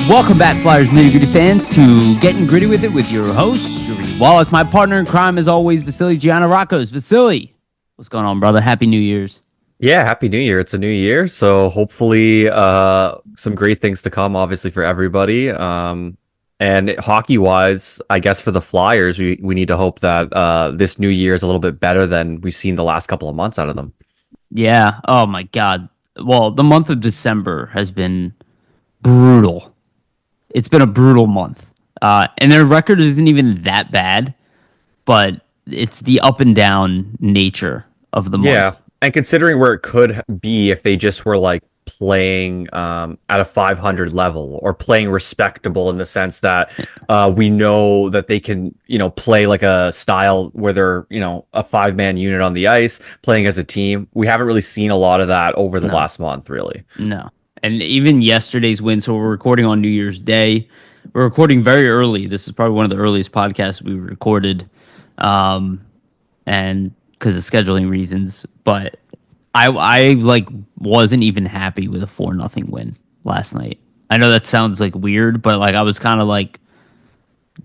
Welcome back, Flyers Nitty Gritty fans, to Getting Gritty with It with your host, Wolok, my partner in crime, as always, Vasili Gianarakos. Vasili, what's going on, brother? Happy New Year's. Yeah, Happy New Year. It's a new year, so hopefully some great things to come, obviously, for everybody. And hockey-wise, I guess for the Flyers, we need to hope that this new year is a little bit better than we've seen the last couple of months out of them. Yeah. Oh, my God. Well, the month of December has been brutal. It's been a brutal month. And their record isn't even that bad, but it's the up and down nature of the month. Yeah, and considering where it could be if they just were like playing at a 500 level or playing respectable in the sense that we know that they can, play like a style where they're, a 5-man unit on the ice playing as a team. We haven't really seen a lot of that over the last month, really. No. And even yesterday's win, so we're recording on New Year's Day. We're recording very early. This is probably one of the earliest podcasts we recorded, and because of scheduling reasons. But I wasn't even happy with a 4-0 win last night. I know that sounds like weird, but I was kind of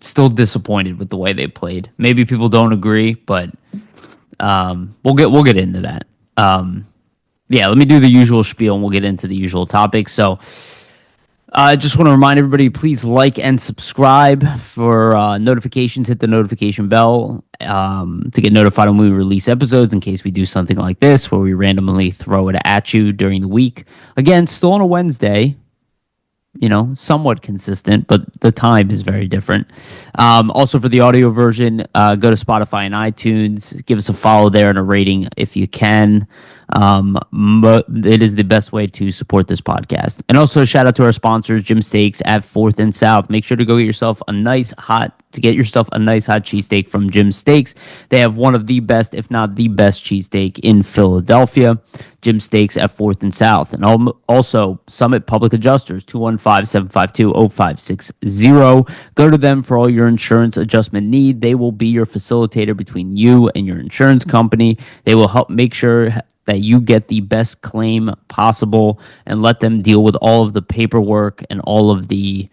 still disappointed with the way they played. Maybe people don't agree, but we'll get into that. Yeah, let me do the usual spiel and we'll get into the usual topics. So I just want to remind everybody, please like and subscribe for notifications. Hit the notification bell to get notified when we release episodes in case we do something like this where we randomly throw it at you during the week. Again, still on a Wednesday. Somewhat consistent, but the time is very different. Also, for the audio version, go to Spotify and iTunes. Give us a follow there and a rating if you can. It is the best way to support this podcast. And also, a shout out to our sponsors, Jim Steaks at 4th and South. Make sure to go get yourself a nice hot cheesesteak from Jim Steaks. They have one of the best, if not the best, cheesesteak in Philadelphia. Jim Steaks at 4th and South. And also, Summit Public Adjusters, 215-752-0560. Go to them for all your insurance adjustment need. They will be your facilitator between you and your insurance company. They will help make sure that you get the best claim possible and let them deal with all of the paperwork and all of the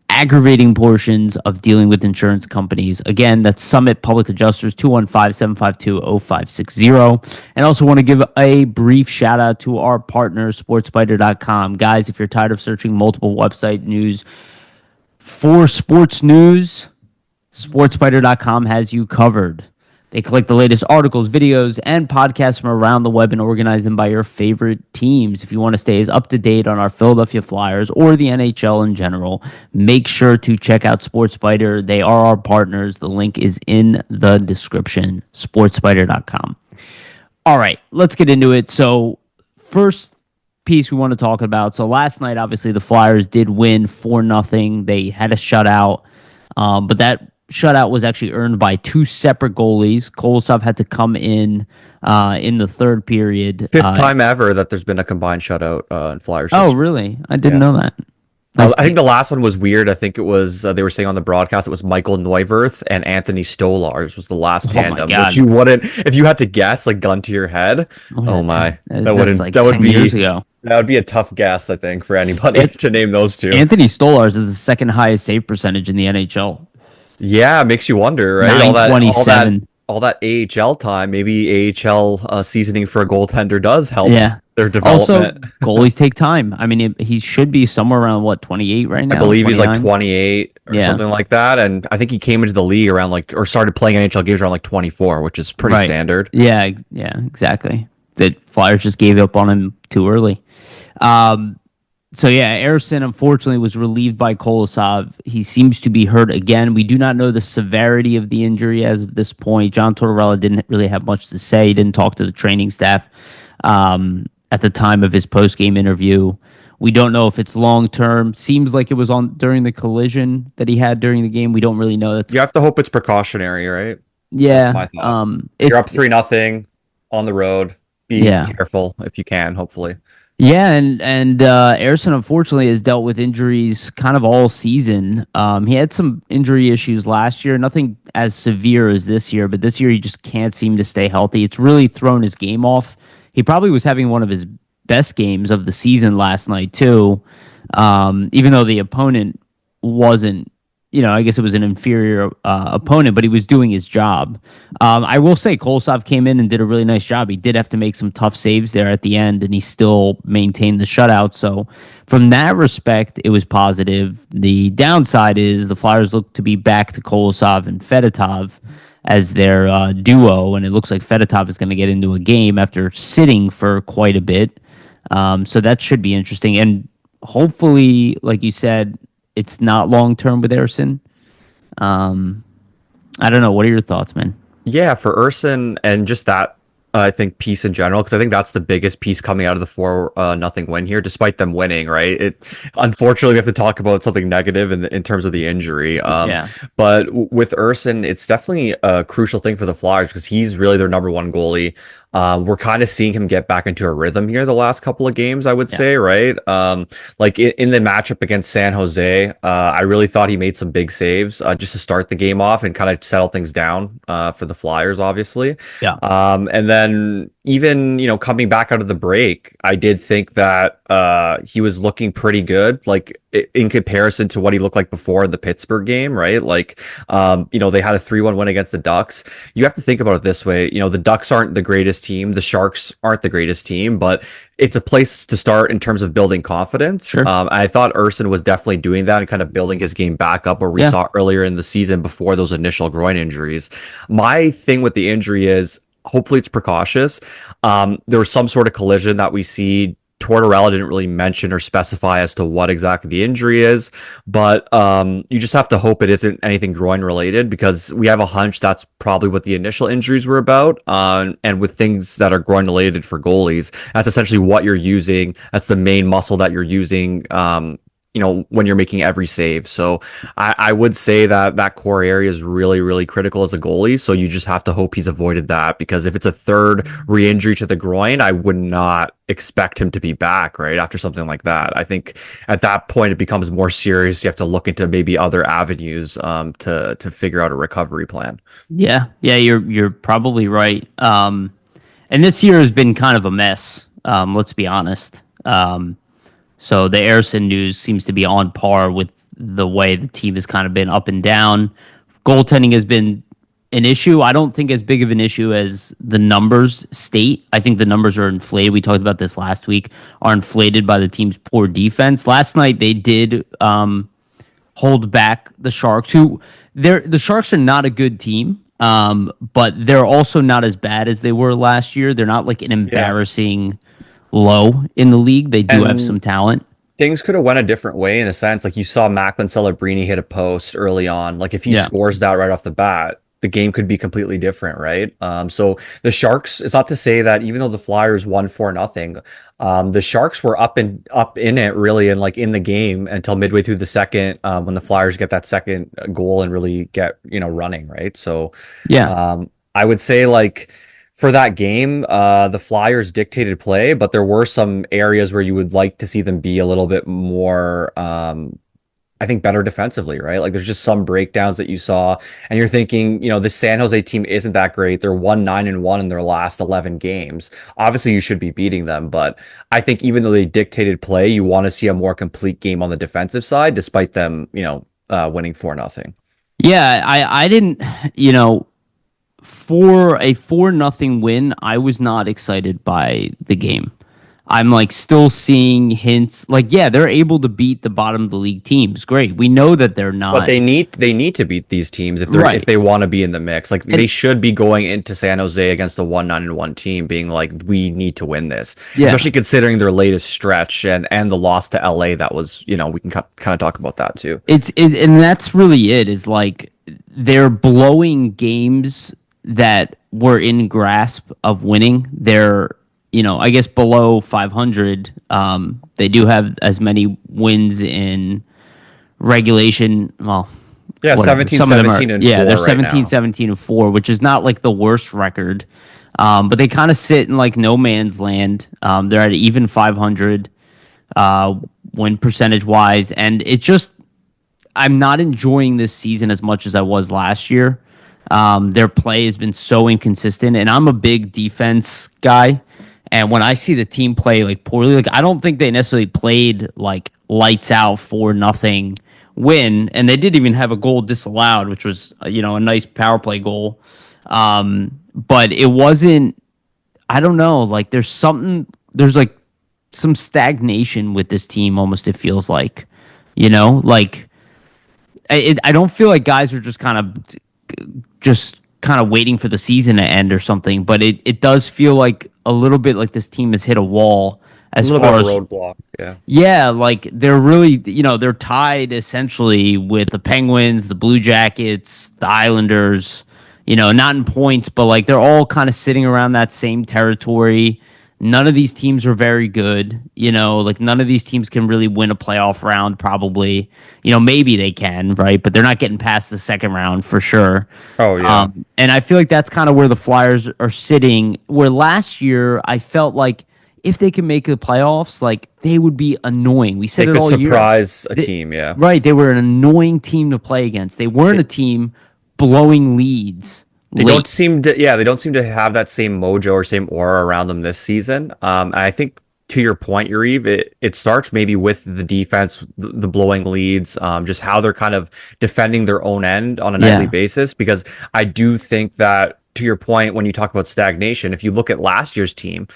aggravating portions of dealing with insurance companies. Again, that's Summit Public Adjusters, 215-752-0560. And also want to give a brief shout out to our partner, sportspider.com. Guys, if you're tired of searching multiple website news for sports news, sportspider.com has you covered. They collect the latest articles, videos, and podcasts from around the web and organize them by your favorite teams. If you want to stay as up to date on our Philadelphia Flyers or the NHL in general, make sure to check out SportsSpider. They are our partners. The link is in the description, sportspider.com. All right, let's get into it. So first piece we want to talk about. So last night, obviously, the Flyers did win 4-0. They had a shutout, but that shutout was actually earned by two separate goalies. Kosov had to come in the third period. Fifth time ever that there's been a combined shutout in Flyers. Oh, really? I didn't know that. I think the last one was weird. I think it was, they were saying on the broadcast, it was Michael Neuwirth and Anthony Stolars was the last tandem. Which you wouldn't, if you had to guess, gun to your head. Oh my, that would be years ago. That would be a tough guess, I think, for anybody to name those two. Anthony Stolars is the second highest save percentage in the NHL. Yeah, it makes you wonder, right? 927. All that AHL time, maybe AHL seasoning for a goaltender does help their development. Also, goalies take time. I mean, he should be somewhere around, 28 right now? I believe 29? He's 28 or something like that. And I think he came into the league around or started playing NHL games around 24, which is pretty standard. Yeah, exactly. The Flyers just gave up on him too early. So, Arison, unfortunately, was relieved by Kosov. He seems to be hurt again. We do not know the severity of the injury as of this point. John Tortorella didn't really have much to say. He didn't talk to the training staff at the time of his post-game interview. We don't know if it's long-term. Seems like it was during the collision that he had during the game. We don't really know. You have to hope it's precautionary, right? Yeah. That's my thought. You're up 3-0 on the road. Be careful if you can, hopefully. Yeah, and Arison, unfortunately, has dealt with injuries kind of all season. He had some injury issues last year, nothing as severe as this year, but this year he just can't seem to stay healthy. It's really thrown his game off. He probably was having one of his best games of the season last night, too. Even though the opponent wasn't, I guess it was an inferior opponent, but he was doing his job. I will say Kosov came in and did a really nice job. He did have to make some tough saves there at the end, and he still maintained the shutout. So, from that respect, it was positive. The downside is the Flyers look to be back to Kolosov and Fedotov as their duo, and it looks like Fedotov is going to get into a game after sitting for quite a bit. So that should be interesting. And hopefully, like you said, it's not long term with Arison. Um, I don't know. What are your thoughts, man? Yeah, for Urson and just that, I think piece in general, because I think that's the biggest piece coming out of the 4-0 win here, despite them winning, right? Unfortunately, we have to talk about something negative in terms of the injury. Yeah. But with Urson, it's definitely a crucial thing for the Flyers because he's really their number one goalie. We're kind of seeing him get back into a rhythm here the last couple of games, I would say, right? Like in the matchup against San Jose, I really thought he made some big saves just to start the game off and kind of settle things down for the Flyers, obviously. Yeah. And then even, coming back out of the break, I did think that he was looking pretty good, like in comparison to what he looked like before in the Pittsburgh game, right? Like, they had a 3-1 win against the Ducks. You have to think about it this way. The Ducks aren't the greatest team. The Sharks aren't the greatest team, but it's a place to start in terms of building confidence. Sure. I thought Urson was definitely doing that and kind of building his game back up where we saw earlier in the season before those initial groin injuries. My thing with the injury is hopefully it's precautious. There was some sort of collision that we see. Tortorella didn't really mention or specify as to what exactly the injury is, but you just have to hope it isn't anything groin related because we have a hunch that's probably what the initial injuries were about. And with things that are groin related for goalies, that's essentially what you're using. That's the main muscle that you're using. When you're making every save. So I would say that core area is really, really critical as a goalie. So you just have to hope he's avoided that because if it's a third re-injury to the groin, I would not expect him to be back right after something like that. I think at that point it becomes more serious. You have to look into maybe other avenues to figure out a recovery plan. Yeah, you're probably right. And this year has been kind of a mess. Let's be honest. So the Arison news seems to be on par with the way the team has kind of been up and down. Goaltending has been an issue. I don't think as big of an issue as the numbers state. I think the numbers are inflated. We talked about this last week, are inflated by the team's poor defense. Last night they did hold back the Sharks, the Sharks are not a good team. But they're also not as bad as they were last year. They're not like an embarrassing low in the league. They do have some talent. Things could have went a different way in a sense. Like you saw Macklin Celebrini hit a post early on. Like if he scores that right off the bat, the game could be completely different, right? So the Sharks, it's not to say that even though the Flyers won 4-0, the Sharks were up in it really and like in the game until midway through the second when the Flyers get that second goal and really get running, right? So I would say like for that game, the Flyers dictated play, but there were some areas where you would like to see them be a little bit more, I think, better defensively, right? Like there's just some breakdowns that you saw, and you're thinking, the San Jose team isn't that great. They're 1-9-1 in their last 11 games. Obviously, you should be beating them, but I think even though they dictated play, you want to see a more complete game on the defensive side, despite them, winning 4-0. Yeah, I didn't, for a 4-0 win, I was not excited by the game. I'm like still seeing hints like, yeah, they're able to beat the bottom of the league teams. Great. We know that they're not. But they need to beat these teams if they want to be in the mix. Like they should be going into San Jose against a 1-9-1 team being like, we need to win this. Especially considering their latest stretch and the loss to LA. That was, we can kind of talk about that too. And that's really it, is like they're blowing games that were in grasp of winning. They're, I guess below 500. They do have as many wins in regulation. Well, yeah, whatever. 17, 17, and 4. Yeah, they're 17, 17, and 4, which is not like the worst record. But they kind of sit in like no man's land. They're at even 500 win percentage wise. And it's just, I'm not enjoying this season as much as I was last year. Their play has been so inconsistent, and I'm a big defense guy. And when I see the team play like poorly, like I don't think they necessarily played like lights out 4-0 win, and they didn't even have a goal disallowed, which was a nice power play goal. But it wasn't. I don't know. Like there's like some stagnation with this team. Almost it feels like, like I don't feel like guys are just kind of waiting for the season to end or something. But it does feel like a little bit like this team has hit a wall A as little bit far of a as roadblock. Yeah. yeah, like they're really, they're tied essentially with the Penguins, the Blue Jackets, the Islanders, not in points, but like they're all kind of sitting around that same territory. None of these teams are very good, like none of these teams can really win a playoff round, probably. Maybe they can, right? But they're not getting past the second round for sure. Oh yeah. And I feel like that's kind of where the Flyers are sitting. Where last year I felt like if they could make the playoffs, like they would be annoying. We They said it could all year. surprise a team. Yeah. Right, they were an annoying team to play against. They weren't a team blowing leads They late. don't seem to, yeah, they don't seem to have that same mojo or same aura around them this season. I think to your point, Yariv, it starts maybe with the defense, the blowing leads, just how they're kind of defending their own end on a nightly Yeah, basis. Because I do think that, to your point, when you talk about stagnation, if you look at last year's team,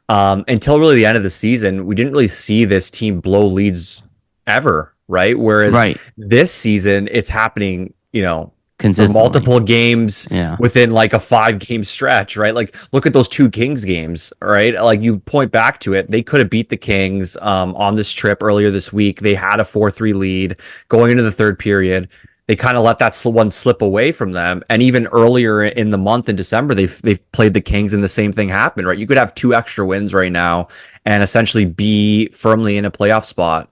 until really the end of the season, we didn't really see this team blow leads ever, right? Whereas right. this season, it's happening, for Consistently. multiple games Yeah. within like a 5 game stretch, right? Like look at those two Kings games, right? Like you point back to it, they could have beat the Kings on this trip earlier this week. They had a 4-3 lead going into the third period. They kind of let that one slip away from them. And even earlier in the month in December, they've played the Kings and the same thing happened, right? You could have 2 extra wins right now and essentially be firmly in a playoff spot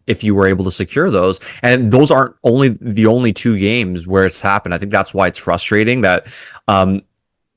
if you were able to secure those. And those aren't the only 2 games where it's happened. I think that's why it's frustrating that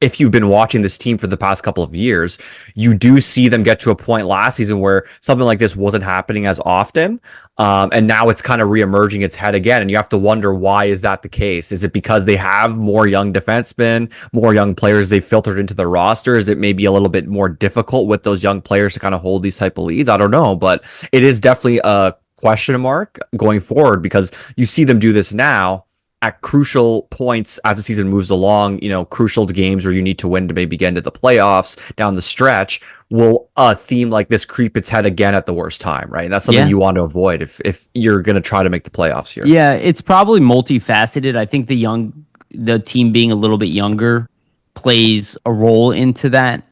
if you've been watching this team for the past couple of years, you do see them get to a point last season where something like this wasn't happening as often. And now it's kind of reemerging its head again. And you have to wonder, why is that the case? Is it because they have more young defensemen, more young players they've filtered into the roster? Is it maybe a little bit more difficult with those young players to kind of hold these type of leads? I don't know, but it is definitely a question mark going forward because you see them do this now at crucial points as the season moves along, crucial games where you need to win to maybe get into the playoffs down the stretch. Will a theme like this creep its head again at the worst time, right? And that's something you want to avoid if you're going to try to make the playoffs here. Yeah, it's probably multifaceted. I think the team being a little bit younger plays a role into that,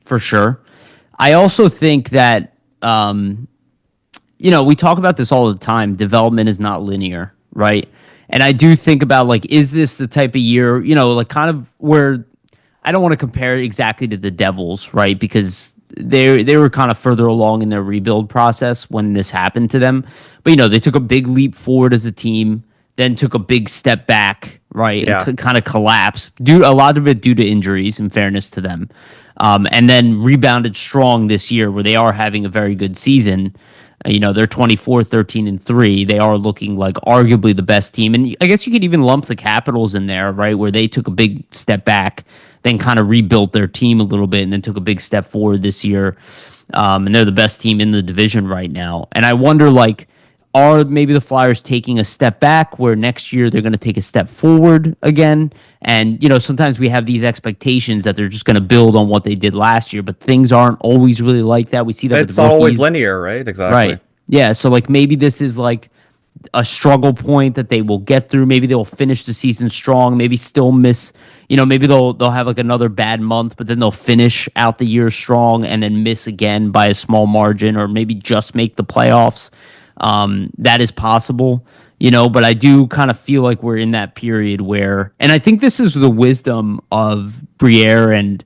for sure. I also think that, we talk about this all the time. Development is not linear, right? And I do think about, like, is this the type of year, like kind of where I don't want to compare it exactly to the Devils, right? Because they were kind of further along in their rebuild process when this happened to them. But, they took a big leap forward as a team, then took a big step back, right? Yeah. And kind of collapsed, a lot of it due to injuries, in fairness to them. And then rebounded strong this year where they are having a very good season. They're 24-13-3. They are looking like arguably the best team. And I guess you could even lump the Capitals in there, right? Where they took a big step back, then kind of rebuilt their team a little bit, and then took a big step forward this year. And they're the best team in the division right now. And I wonder, like, are maybe the Flyers taking a step back where next year they're going to take a step forward again? And, sometimes we have these expectations that they're just going to build on what they did last year, but things aren't always really like that. We see that It's not always linear, right? Exactly. Right. Yeah. So, like, maybe this is like a struggle point that they will get through. Maybe they'll finish the season strong. Maybe still miss. Maybe they'll have like another bad month, but then they'll finish out the year strong and then miss again by a small margin, or maybe just make the playoffs. That is possible, but I do kind of feel like we're in that period where, and I think this is the wisdom of Briere and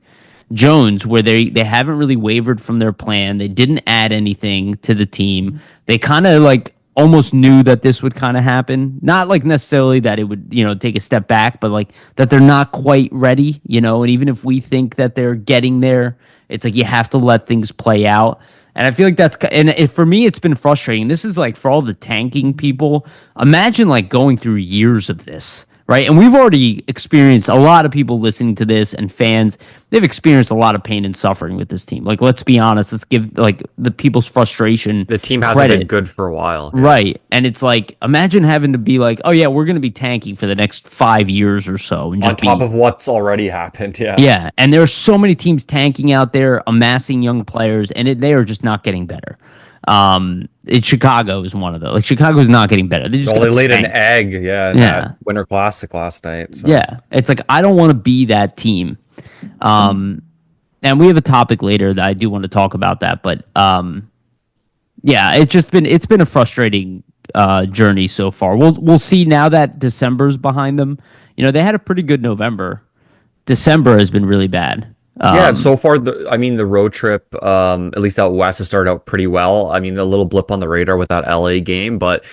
Jones, where they haven't really wavered from their plan. They didn't add anything to the team. They kind of like almost knew that this would kind of happen. Not like necessarily that it would, take a step back, but like that they're not quite ready, and even if we think that they're getting there, it's like you have to let things play out. And I feel like for me, it's been frustrating. This is like for all the tanking people. Imagine like going through years of this, right? And we've already experienced a lot of people listening to this and fans. They've experienced a lot of pain and suffering with this team. Like, let's be honest. Let's give like the people's frustration The team hasn't been credit. good for a while. Yeah. Right. And it's like, imagine having to be like, oh, yeah, we're going to be tanking for the next 5 years or so. And On just top be, of what's already happened. Yeah. yeah. And there are so many teams tanking out there, amassing young players, and they are just not getting better. Chicago is one of those. Like, Chicago's not getting better. They just Well, they got laid an spanked. egg, in that Winter Classic last night. So. Yeah. It's like, I don't want to be that team. And we have a topic later that I do want to talk about that. But, yeah, it's been a frustrating journey so far. We'll see now that December's behind them. You know, they had a pretty good November. December has been really bad. Yeah, so far, the road trip, at least out west, has started out pretty well. I mean, a little blip on the radar with that LA game, but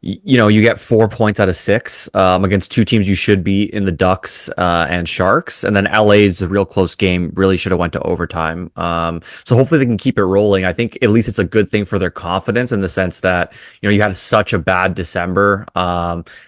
you get 4 points out of 6 against two teams you should beat in the Ducks and Sharks, and then LA is a real close game. Really should have went to overtime. So hopefully they can keep it rolling. I think at least it's a good thing for their confidence in the sense that you had such a bad December,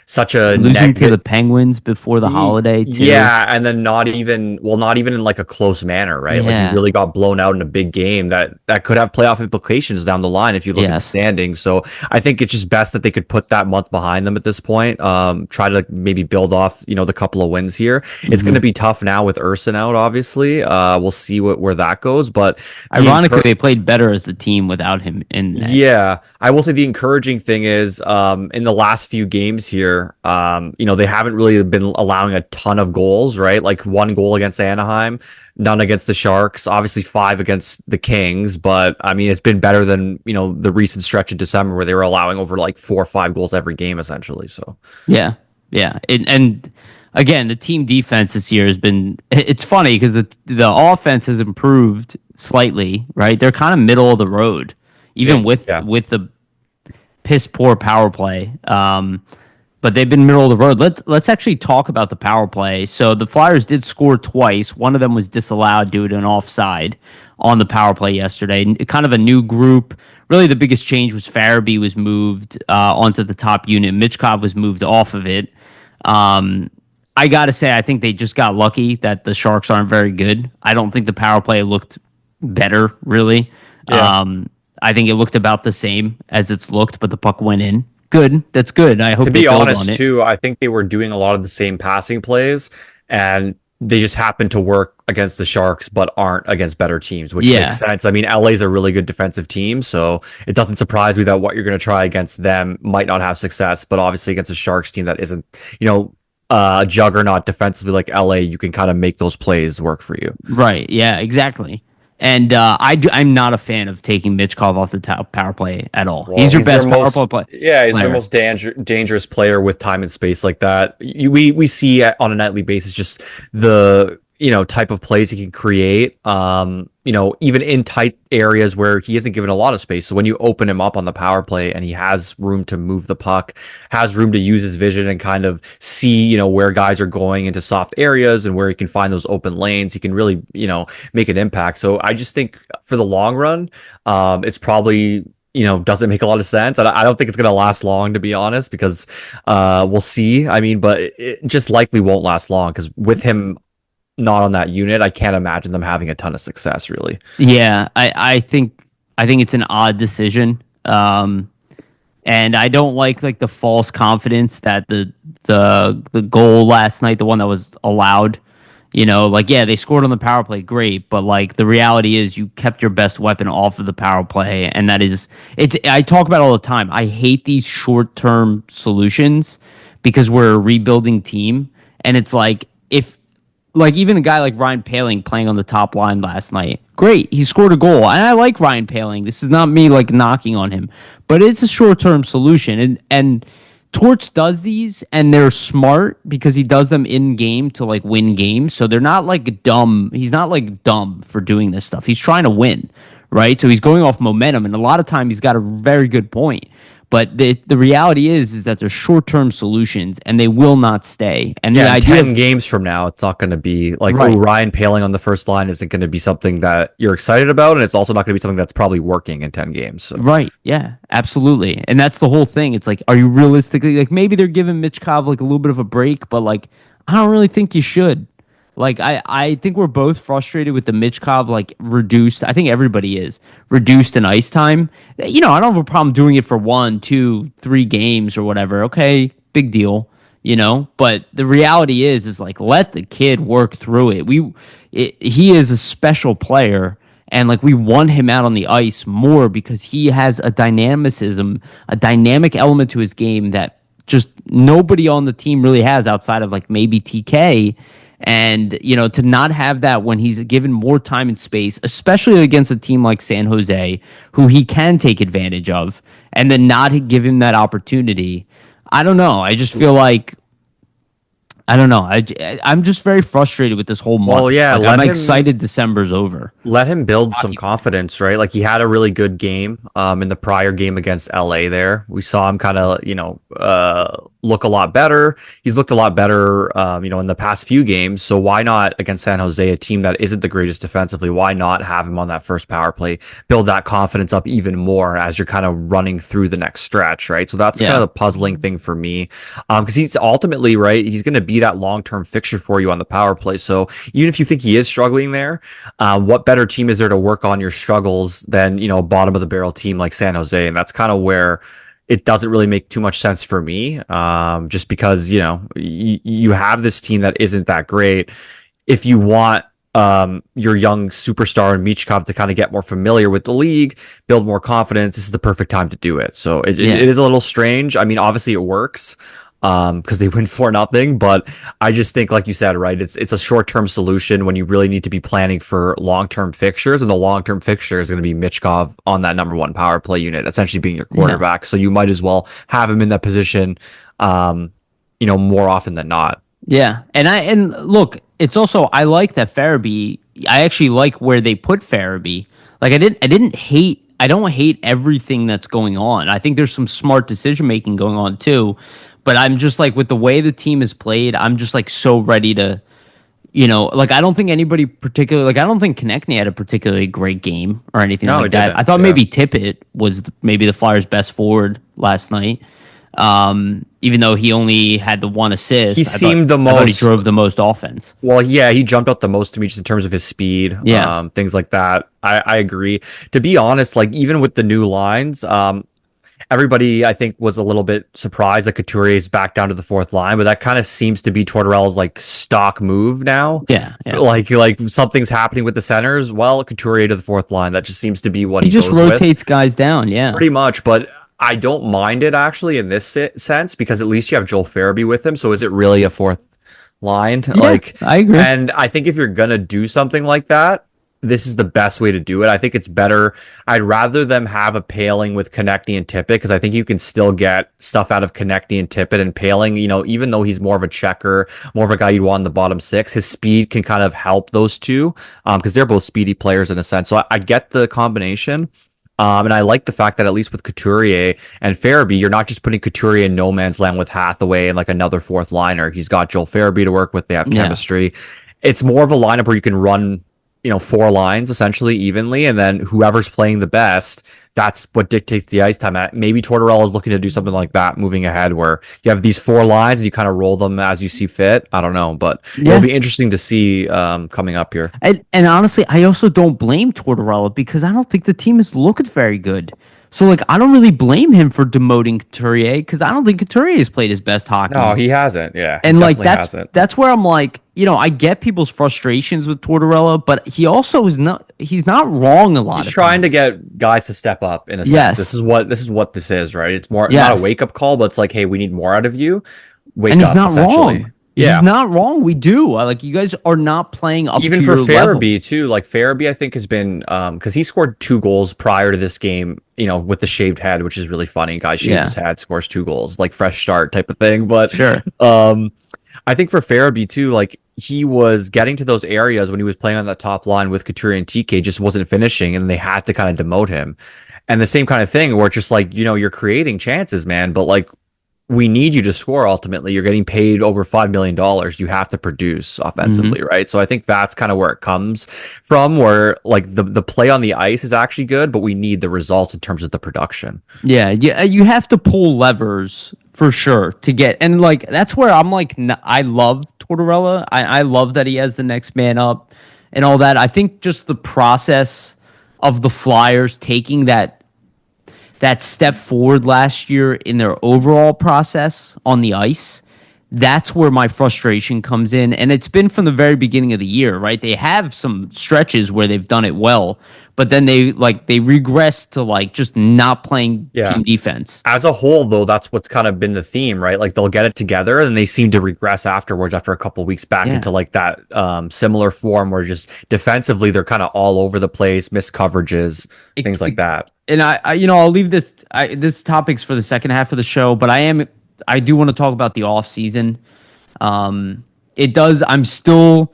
such a losing to the Penguins before the holiday too. Yeah, and then not even in like a close manner, right? Like you really got blown out in a big game that could have playoff implications down the line if you look at the standings. So I think it's just best that they could put that month behind them at this point. Try to maybe build off the couple of wins here. It's going to be tough now with Arison out, obviously. We'll see where that goes, but ironically they played better as a team without him in that. Yeah, I will say the encouraging thing is in the last few games here, they haven't really been allowing a ton of goals, right? Like 1 goal against Anaheim, none against the Sharks, obviously 5 against the Kings, but I mean, it's been better than, the recent stretch of December where they were allowing over like 4 or 5 goals every game, essentially. So, yeah. And again, the team defense this year has been, it's funny because the offense has improved slightly, right? They're kind of middle of the road, even with the piss poor power play. But they've been middle of the road. Let's actually talk about the power play. So the Flyers did score twice. One of them was disallowed due to an offside on the power play yesterday. Kind of a new group. Really, the biggest change was Farabee was moved onto the top unit. Michkov was moved off of it. I got to say, I think they just got lucky that the Sharks aren't very good. I don't think the power play looked better, really. Yeah. I think it looked about the same as it's looked, but the puck went in. Good. That's good. I hope. To be honest, too, I think they were doing a lot of the same passing plays, and they just happen to work against the Sharks, but aren't against better teams, which makes sense. I mean, LA's a really good defensive team, so it doesn't surprise me that what you're going to try against them might not have success. But obviously, against a Sharks team that isn't, a juggernaut defensively like LA, you can kind of make those plays work for you. Right. Yeah. Exactly. And I'm not a fan of taking Michkov off the top power play at all. Well, he's your best power play player. Yeah, he's their most dangerous player with time and space like that. We see on a nightly basis just the type of plays he can create. Even in tight areas where he isn't given a lot of space. So when you open him up on the power play and he has room to move the puck, has room to use his vision and kind of see, where guys are going into soft areas and where he can find those open lanes, he can really, make an impact. So I just think for the long run, it's probably doesn't make a lot of sense. I don't think it's going to last long, to be honest, because we'll see. I mean, but it just likely won't last long because with him not on that unit, I can't imagine them having a ton of success, really. Yeah, I think it's an odd decision, and I don't like the false confidence that the goal last night, the one that was allowed, they scored on the power play, great, but the reality is you kept your best weapon off of the power play, and that is I talk about it all the time. I hate these short-term solutions because we're a rebuilding team, and it's if even a guy like Ryan Poehling playing on the top line last night, great, he scored a goal, and I like Ryan Poehling. This is not me knocking on him, but it's a short-term solution, and Torts does these, and they're smart because he does them in game to win games. So they're not dumb. He's not dumb for doing this stuff. He's trying to win, right? So he's going off momentum, and a lot of time he's got a very good point. But the reality is that they're short term solutions and they will not stay. And the Yeah, and idea 10 of games from now, it's not going to be like, oh, right, Ryan Paling on the first line isn't going to be something that you're excited about. And it's also not going to be something that's probably working in 10 games. So, right, yeah, absolutely. And that's the whole thing. It's like, are you realistically like maybe they're giving Michkov like a little bit of a break, but like I don't really think you should. Like I think we're both frustrated with the Michkov like reduced. I think everybody is reduced in ice time. I don't have a problem doing it for 1, 2, 3 games or whatever. Okay, big deal. But the reality is like let the kid work through it. He is a special player, and like we want him out on the ice more because he has a dynamicism, a dynamic element to his game that just nobody on the team really has outside of like maybe TK. And, to not have that when he's given more time and space, especially against a team like San Jose, who he can take advantage of, and then not give him that opportunity. I don't know. I just feel like, I don't know. I'm just very frustrated with this whole month. well, yeah, Like, I'm excited December's over. let him build some Hockey. confidence, right? Like he had a really good game in the prior game against LA there. We saw him kind of, look a lot better. He's looked a lot better, in the past few games. So why not against San Jose, a team that isn't the greatest defensively? Why not have him on that first power play, build that confidence up even more as you're kind of running through the next stretch, right? So that's kind of the puzzling thing for me, because he's ultimately right. He's going to be that long-term fixture for you on the power play. So even if you think he is struggling there, what better team is there to work on your struggles than a bottom of the barrel team like San Jose? And that's kind of where it doesn't really make too much sense for me, just because you have this team that isn't that great. If you want your young superstar and Michkov to kind of get more familiar with the league, build more confidence, this is the perfect time to do it. So it is a little strange. I mean, obviously it works because they win 4-0, but I just think, like you said, right, it's a short-term solution when you really need to be planning for long-term fixtures, and the long-term fixture is going to be Michkov on that number one power play unit, essentially being your quarterback. So you might as well have him in that position, more often than not. Yeah, and look, it's also I like that Farabee. I actually like where they put Farabee. Like I don't hate everything that's going on. I think there's some smart decision making going on too. But I'm just like with the way the team is played, I'm just like so ready to, like I don't think anybody particularly like I don't think Konechny had a particularly great game or anything No, like he that. didn't. I thought Yeah. maybe Tippett was maybe the Flyers' best forward last night. Even though he only had the one assist, He seemed the I thought he most. drove the most offense. Well, yeah, he jumped out the most to me just in terms of his speed, Yeah. things like that. I agree. To be honest, like even with the new lines, everybody I think was a little bit surprised that Couturier is back down to the fourth line, but that kind of seems to be Tortorella's like stock move now. Yeah, yeah. Like something's happening with the centers. Well, Couturier to the fourth line. That just seems to be what He he just goes with. rotates guys down. Yeah. Pretty much, but I don't mind it actually in this sense because at least you have Joel Farabee with him. So is it really a fourth line? Yeah, I agree. And I think if you're gonna do something like that, this is the best way to do it. I think it's better. I'd rather them have a Paling with Konechny and Tippett because I think you can still get stuff out of Konechny and Tippett, and Paling, even though he's more of a checker, more of a guy you'd want in the bottom six, his speed can kind of help those two because they're both speedy players in a sense. So I get the combination. And I like the fact that at least with Couturier and Farabee, you're not just putting Couturier in no man's land with Hathaway and like another fourth liner. He's got Joel Farabee to work with. They have chemistry. It's more of a lineup where you can run, 4 lines essentially evenly, and then whoever's playing the best, that's what dictates the ice time. Maybe Tortorella is looking to do something like that moving ahead, where you have these 4 lines and you kind of roll them as you see fit. I don't know, but it'll be interesting to see coming up here. And honestly, I also don't blame Tortorella because I don't think the team is looking very good. So like, I don't really blame him for demoting Couturier because I don't think Couturier has played his best hockey. No, he hasn't. Yeah, and like that's where I'm like, I get people's frustrations with Tortorella, but he also he's not wrong a lot. He's trying to get guys to step up in a sense. Yes. This is what this is, right? It's more not a wake up call, but it's like, hey, we need more out of you. Wake and up, he's not essentially. wrong. Yeah. He's not wrong. We do. Like, you guys are not playing up even to for your Farabee level. too. Like Farabee, I think has been because he scored 2 goals prior to this game. With the shaved head, which is really funny. Guy shaves his head, scores 2 goals, like fresh start type of thing. But sure. I think for Farabee too, like he was getting to those areas when he was playing on that top line with Couturier and TK, just wasn't finishing, and they had to kind of demote him. And the same kind of thing where it's just like, you're creating chances, man, but like we need you to score ultimately. You're getting paid over $5 million. You have to produce Hmm. offensively, right? So I think that's kind of where it comes from, where like the play on the ice is actually good, but we need the results in terms of the production. Yeah, yeah, you have to pull levers for sure to get, and like that's where I'm like, I love Tortorella. I love that he has the next man up and all that. I think just the process of the Flyers taking that step forward last year in their overall process on the ice, that's where my frustration comes in. And it's been from the very beginning of the year, right? They have some stretches where they've done it well, but then they regress to like just not playing Yeah. team defense. As a whole, though, that's what's kind of been the theme, right? Like they'll get it together and they seem to regress afterwards after a couple of weeks back Yeah. into like that similar form where just defensively they're kind of all over the place, missed coverages, It, things like it, that. and I'll leave this topics for the second half of the show, but I do want to talk about the off season. It does. I'm still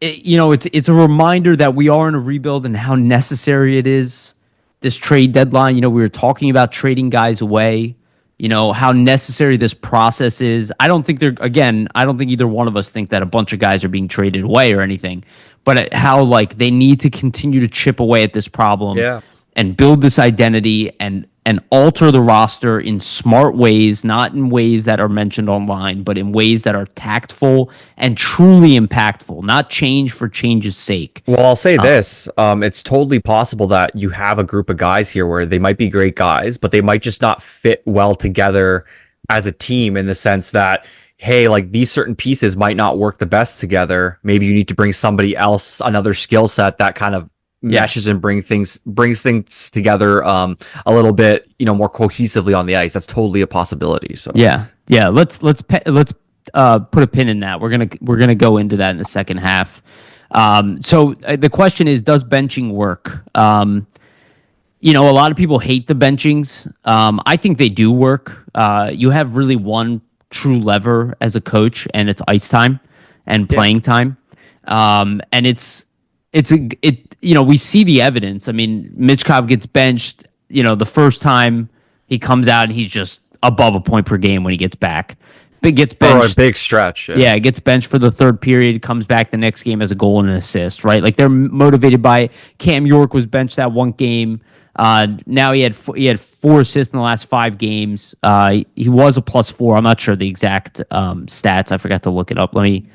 it's a reminder that we are in a rebuild and how necessary it is. This trade deadline, we were talking about trading guys away. How necessary this process is. I don't think either one of us think that a bunch of guys are being traded away or anything, but how like they need to continue to chip away at this problem Yeah. and build this identity and alter the roster in smart ways, not in ways that are mentioned online, but in ways that are tactful and truly impactful, not change for change's sake. Well, I'll say this. It's totally possible that you have a group of guys here where they might be great guys, but they might just not fit well together as a team in the sense that, hey, like these certain pieces might not work the best together. Maybe you need to bring somebody else, another skill set that kind of Yeah. meshes and brings things together a little bit, more cohesively on the ice. That's totally a possibility. So Yeah. Yeah. Let's put a pin in that. We're gonna go into that in the second half. So the question is, does benching work? A lot of people hate the benchings. I think they do work. You have really one true lever as a coach, and it's ice time and yeah. playing time. And we see the evidence. I mean, Michkov gets benched. The first time he comes out and he's just above a point per game when he gets back. But gets For a benched. big stretch. Yeah. Yeah, gets benched for the third period, comes back the next game as a goal and an assist, right? Like they're motivated by Cam York was benched that one game. Now he had 4 assists in the last 5 games. He was a +4. I'm not sure the exact stats. I forgot to look it up. Let me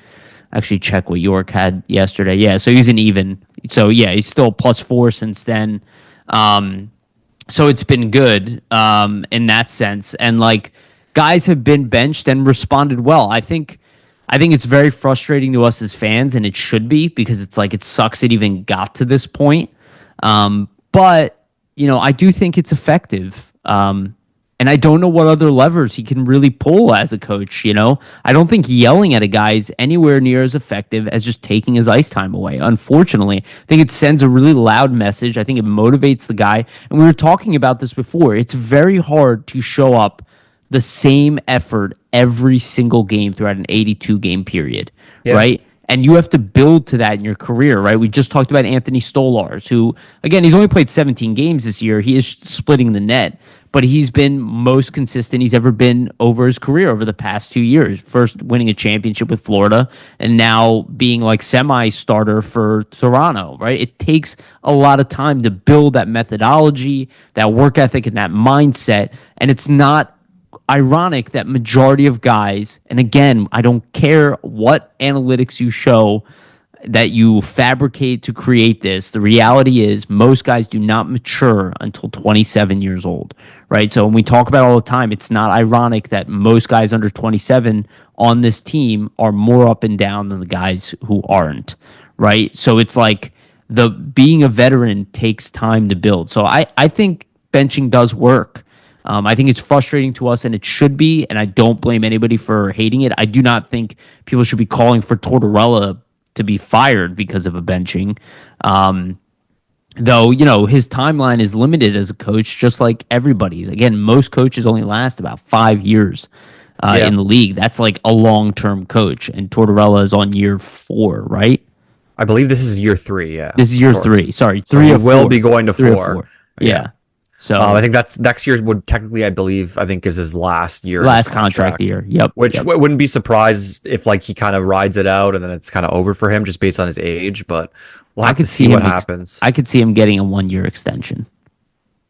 actually check what York had yesterday. Yeah, so he's an even. So yeah, he's still +4 since then. So it's been good in that sense, and like guys have been benched and responded well. I think it's very frustrating to us as fans, and it should be because it's like it sucks it even got to this point. But I do think it's effective. And I don't know what other levers he can really pull as a coach. I don't think yelling at a guy is anywhere near as effective as just taking his ice time away. Unfortunately, I think it sends a really loud message. I think it motivates the guy. And we were talking about this before. It's very hard to show up the same effort every single game throughout an 82 game period, Yeah. right? And you have to build to that in your career, right? We just talked about Anthony Stolars, who, again, he's only played 17 games this year. He is splitting the net, but he's been most consistent he's ever been over his career over the past 2 years. First winning a championship with Florida, and now being like semi-starter for Toronto, right? It takes a lot of time to build that methodology, that work ethic, and that mindset. And it's not ironic that majority of guys, and again, I don't care what analytics you show that you fabricate to create this, the reality is most guys do not mature until 27 years old, right? So when we talk about it all the time, it's not ironic that most guys under 27 on this team are more up and down than the guys who aren't, right? So it's like the being a veteran takes time to build. So I think benching does work. I think it's frustrating to us, and it should be, and I don't blame anybody for hating it. I do not think people should be calling for Tortorella to be fired because of a benching. Though, his timeline is limited as a coach, just like everybody's. Again, most coaches only last about 5 years Yeah. in the league. That's like a long-term coach, and Tortorella is on year 4, right? I believe this is year 3. Yeah. This is year Sure. 3. Sorry, So 3 he of will 4. be going to 3 of 4. 4. Yeah. Yeah. So I think that's next year's would technically, I think is his last year in his last contract year. Yep. Which Yep. wouldn't be surprised if like he kind of rides it out and then it's kind of over for him just based on his age. But we'll I have to could see see what him. happens. I could see him getting a 1 year extension.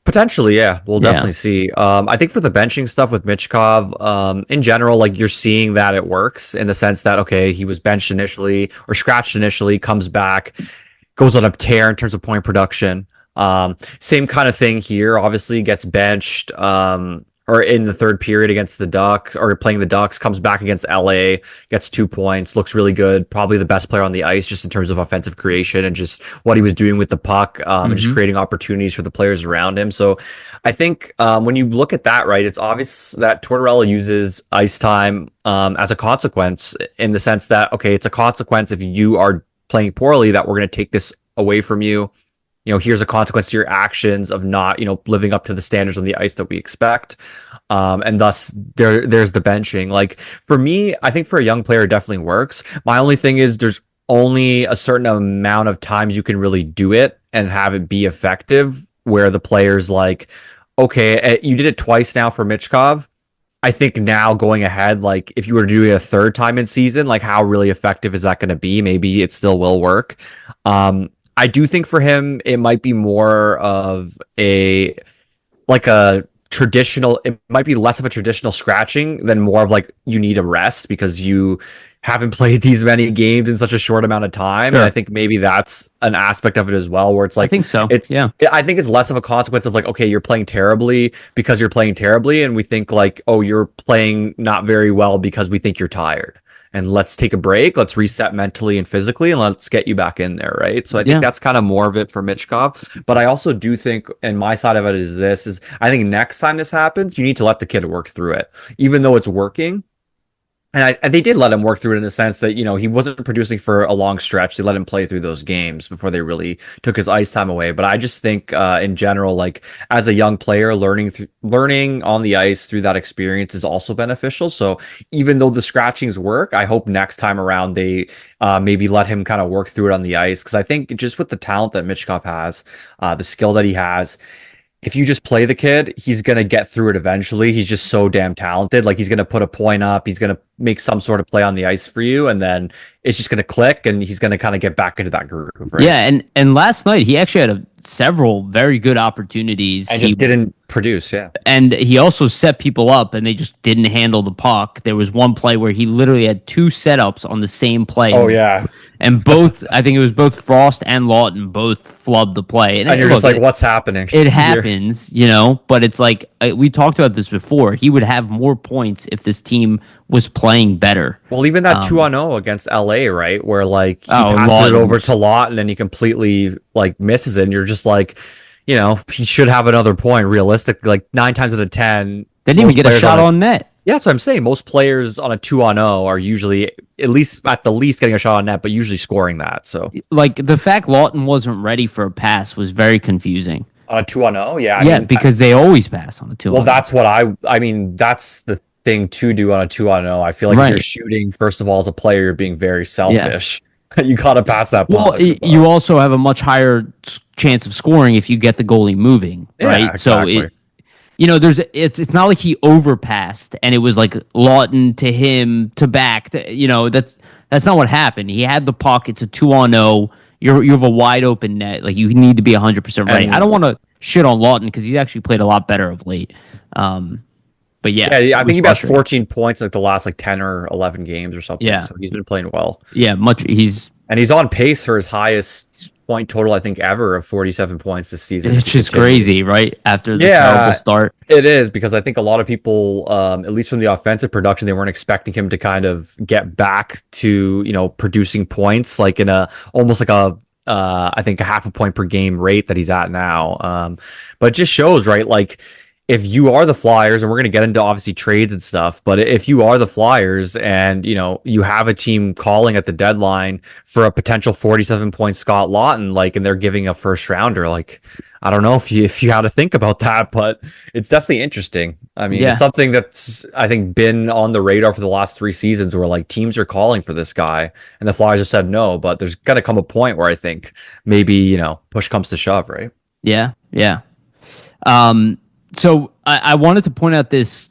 Potentially, yeah, we'll Yeah. definitely see. I think for the benching stuff with Michkov, in general, like you're seeing that it works in the sense that okay, he was benched initially or scratched initially, comes back, goes on a tear in terms of point production. Same kind of thing here. Obviously, gets benched or in the third period against the Ducks or playing the Ducks, comes back against LA, gets 2 points, looks really good. Probably the best player on the ice just in terms of offensive creation and just what he was doing with the puck and just creating opportunities for the players around him. So I think when you look at that, right, it's obvious that Tortorella uses ice time as a consequence in the sense that, okay, it's a consequence if you are playing poorly that we're going to take this away from you. Here's a consequence to your actions of not, living up to the standards on the ice that we expect. And thus there's the benching. Like for me, I think for a young player, it definitely works. My only thing is there's only a certain amount of times you can really do it and have it be effective where the player's like, okay, you did it twice now for Michkov. I think now going ahead, like if you were to do it a third time in season, like how really effective is that going to be? Maybe it still will work. I do think for him, it might be more of a traditional, it might be less of a traditional scratching than more of like you need a rest because you haven't played these many games in such a short amount of time. Sure. And I think maybe that's an aspect of it as well, where it's like, I think so. Yeah. I think it's less of a consequence of like, okay, you're playing terribly because you're playing terribly. And we think like, oh, you're playing not very well because we think you're tired. And let's take a break. Let's reset mentally and physically, and let's get you back in there, right? So I think that's kind of more of it for Michkov. But I also do think, and my side of it is I think next time this happens, you need to let the kid work through it, even though it's working. And they did let him work through it in the sense that, he wasn't producing for a long stretch. They let him play through those games before they really took his ice time away. But I just think in general, like as a young player, learning on the ice through that experience is also beneficial. So even though the scratchings work, I hope next time around they maybe let him kind of work through it on the ice. Because I think just with the talent that Michkov has, the skill that he has, if you just play the kid, he's going to get through it eventually. He's just so damn talented. Like he's going to put a point up. He's going to make some sort of play on the ice for you. And then it's just going to click and he's going to kind of get back into that groove. Right? Yeah. And last night he actually had several very good opportunities. And just didn't produce. Yeah. And he also set people up and they just didn't handle the puck. There was one play where he literally had two setups on the same play. Oh, yeah. And both, I think it was both Frost and Laughton both flubbed the play. And you're just like, what's happening? It happens, but it's like, we talked about this before. He would have more points if this team was playing better. Well, even that 2-on-0 against LA, right? Where like he passes it over to Laughton and he completely like misses it. And you're just like, he should have another point realistically. Like 9 times out of 10. They didn't even get a shot on net. Yeah, that's what I'm saying. Most players on a 2-on-0 are usually at the least getting a shot on net, but usually scoring that. So like the fact Laughton wasn't ready for a pass was very confusing. On a 2-on-0, yeah. I mean, because they always pass on a 2-on-0. Well, that's what I mean, that's the thing to do on a 2-on-0. I feel like if you're shooting, first of all, as a player, you're being very selfish. Yes. You gotta pass that puck. Well, you also have a much higher chance of scoring if you get the goalie moving, right? Yeah, exactly. So it's not like he overpassed and it was like Laughton to him to back. That's not what happened. He had the puck. It's a 2-on-0. You have a wide open net. Like you need to be 100% ready. I don't want to shit on Laughton because he's actually played a lot better of late. But yeah, I think he has 14 points like the last like 10 or 11 games or something. Yeah, so he's been playing well. Yeah, he's on pace for his highest point total I think ever of 47 points this season. It's just crazy, right? After the terrible start, it is because I think a lot of people, at least from the offensive production, they weren't expecting him to kind of get back to producing points like in almost like I think a half a point per game rate that he's at now. But it just shows, right? Like if you are the Flyers, and we're going to get into obviously trades and stuff, but if you are the Flyers and, you have a team calling at the deadline for a potential 47-point Scott Laughton, like, and they're giving a first rounder, like, I don't know if you had to think about that, but it's definitely interesting. I mean, It's something that's, I think, been on the radar for the last 3 seasons where like teams are calling for this guy and the Flyers have said no, but there's going to come a point where I think maybe, push comes to shove, right? Yeah. Yeah. So I wanted to point out this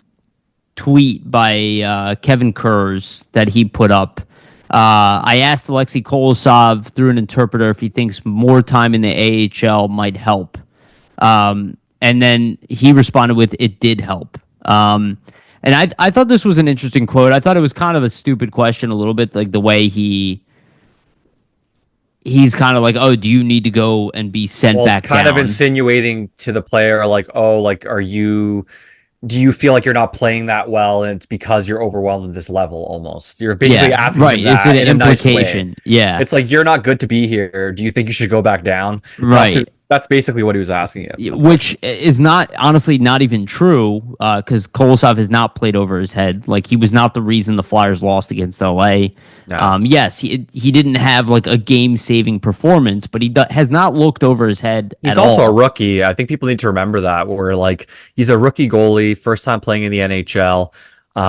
tweet by Kevin Kurz that he put up. I asked Alexei Kolosov through an interpreter if he thinks more time in the AHL might help. And then he responded with, "It did help." And I thought this was an interesting quote. I thought it was kind of a stupid question a little bit, like the way he's kind of like, "Oh, do you need to go and be sent Well, it's back kind of down?" insinuating to the player, like, oh, like, do you feel like you're not playing that well and it's because you're overwhelmed at this level almost? You're basically Yeah, asking right. him It's an that in a nice way. implication. Yeah, It's like, you're not good to be here. Do you think you should go back down? right. That's basically what he was asking him. Which is not honestly not even true because Kolosov has not played over his head. Like he was not the reason the Flyers lost against LA. No. Yes, he didn't have like a game saving performance, but he has not looked over his head. He's at also all. a rookie. I think people need to remember that. Where like he's a rookie goalie, first time playing in the NHL.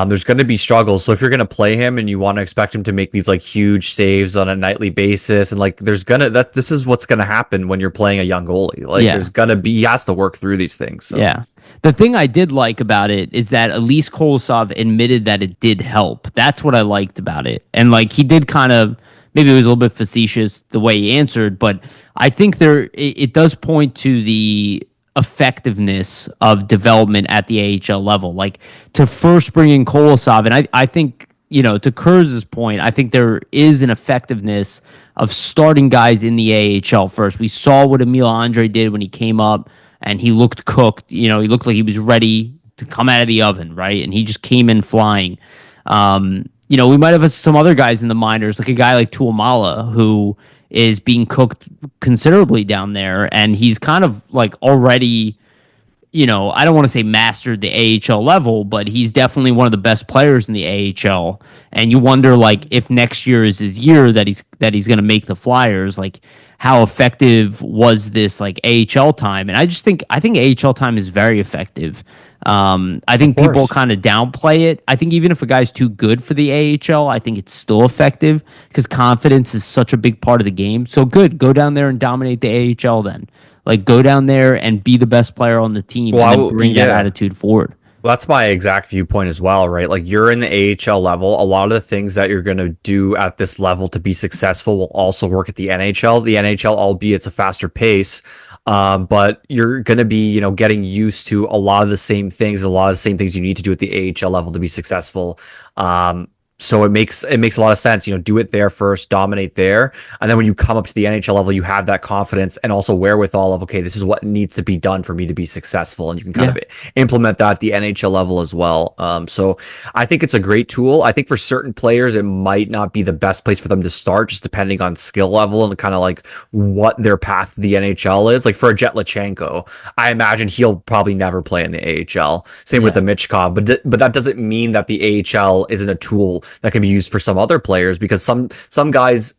There's going to be struggles. So if you're going to play him and you want to expect him to make these like huge saves on a nightly basis, and like this is what's going to happen when you're playing a young goalie. Like there's going to be, he has to work through these things. So. Yeah. The thing I did like about it is that at least Kolosov admitted that it did help. That's what I liked about it. And like he did kind of, maybe it was a little bit facetious the way he answered, but I think it does point to the effectiveness of development at the AHL level. Like to first bring in Kolosov, and I think, to Kurz's point, I think there is an effectiveness of starting guys in the AHL first. We saw what Emil Andre did when he came up and he looked cooked. He looked like he was ready to come out of the oven, right? And he just came in flying. We might have some other guys in the minors, like a guy like Tuamala, who is being cooked considerably down there, and he's kind of like already, I don't want to say mastered the AHL level, but he's definitely one of the best players in the AHL. And you wonder, like, if next year is his year that he's going to make the Flyers, like, how effective was this like AHL time? And I think AHL time is very effective. I think people kind of downplay it. I think even if a guy's too good for the AHL, I think it's still effective because confidence is such a big part of the game. So go down there and dominate the AHL then. Like go down there and be the best player on the team and then bring that attitude forward. Well, that's my exact viewpoint as well, right? Like you're in the AHL level. A lot of the things that you're going to do at this level to be successful will also work at the NHL. The NHL, albeit it's a faster pace, but you're going to be, getting used to a lot of the same things, a lot of the same things you need to do at the AHL level to be successful. So it makes a lot of sense, do it there first, dominate there. And then when you come up to the NHL level, you have that confidence and also wherewithal of, okay, this is what needs to be done for me to be successful. And you can kind of implement that at the NHL level as well. So I think it's a great tool. I think for certain players, it might not be the best place for them to start, just depending on skill level and kind of like what their path to the NHL is. Like for a Jet Lachenko, I imagine he'll probably never play in the AHL. Same with the Michkov, but that doesn't mean that the AHL isn't a tool that can be used for some other players, because some guys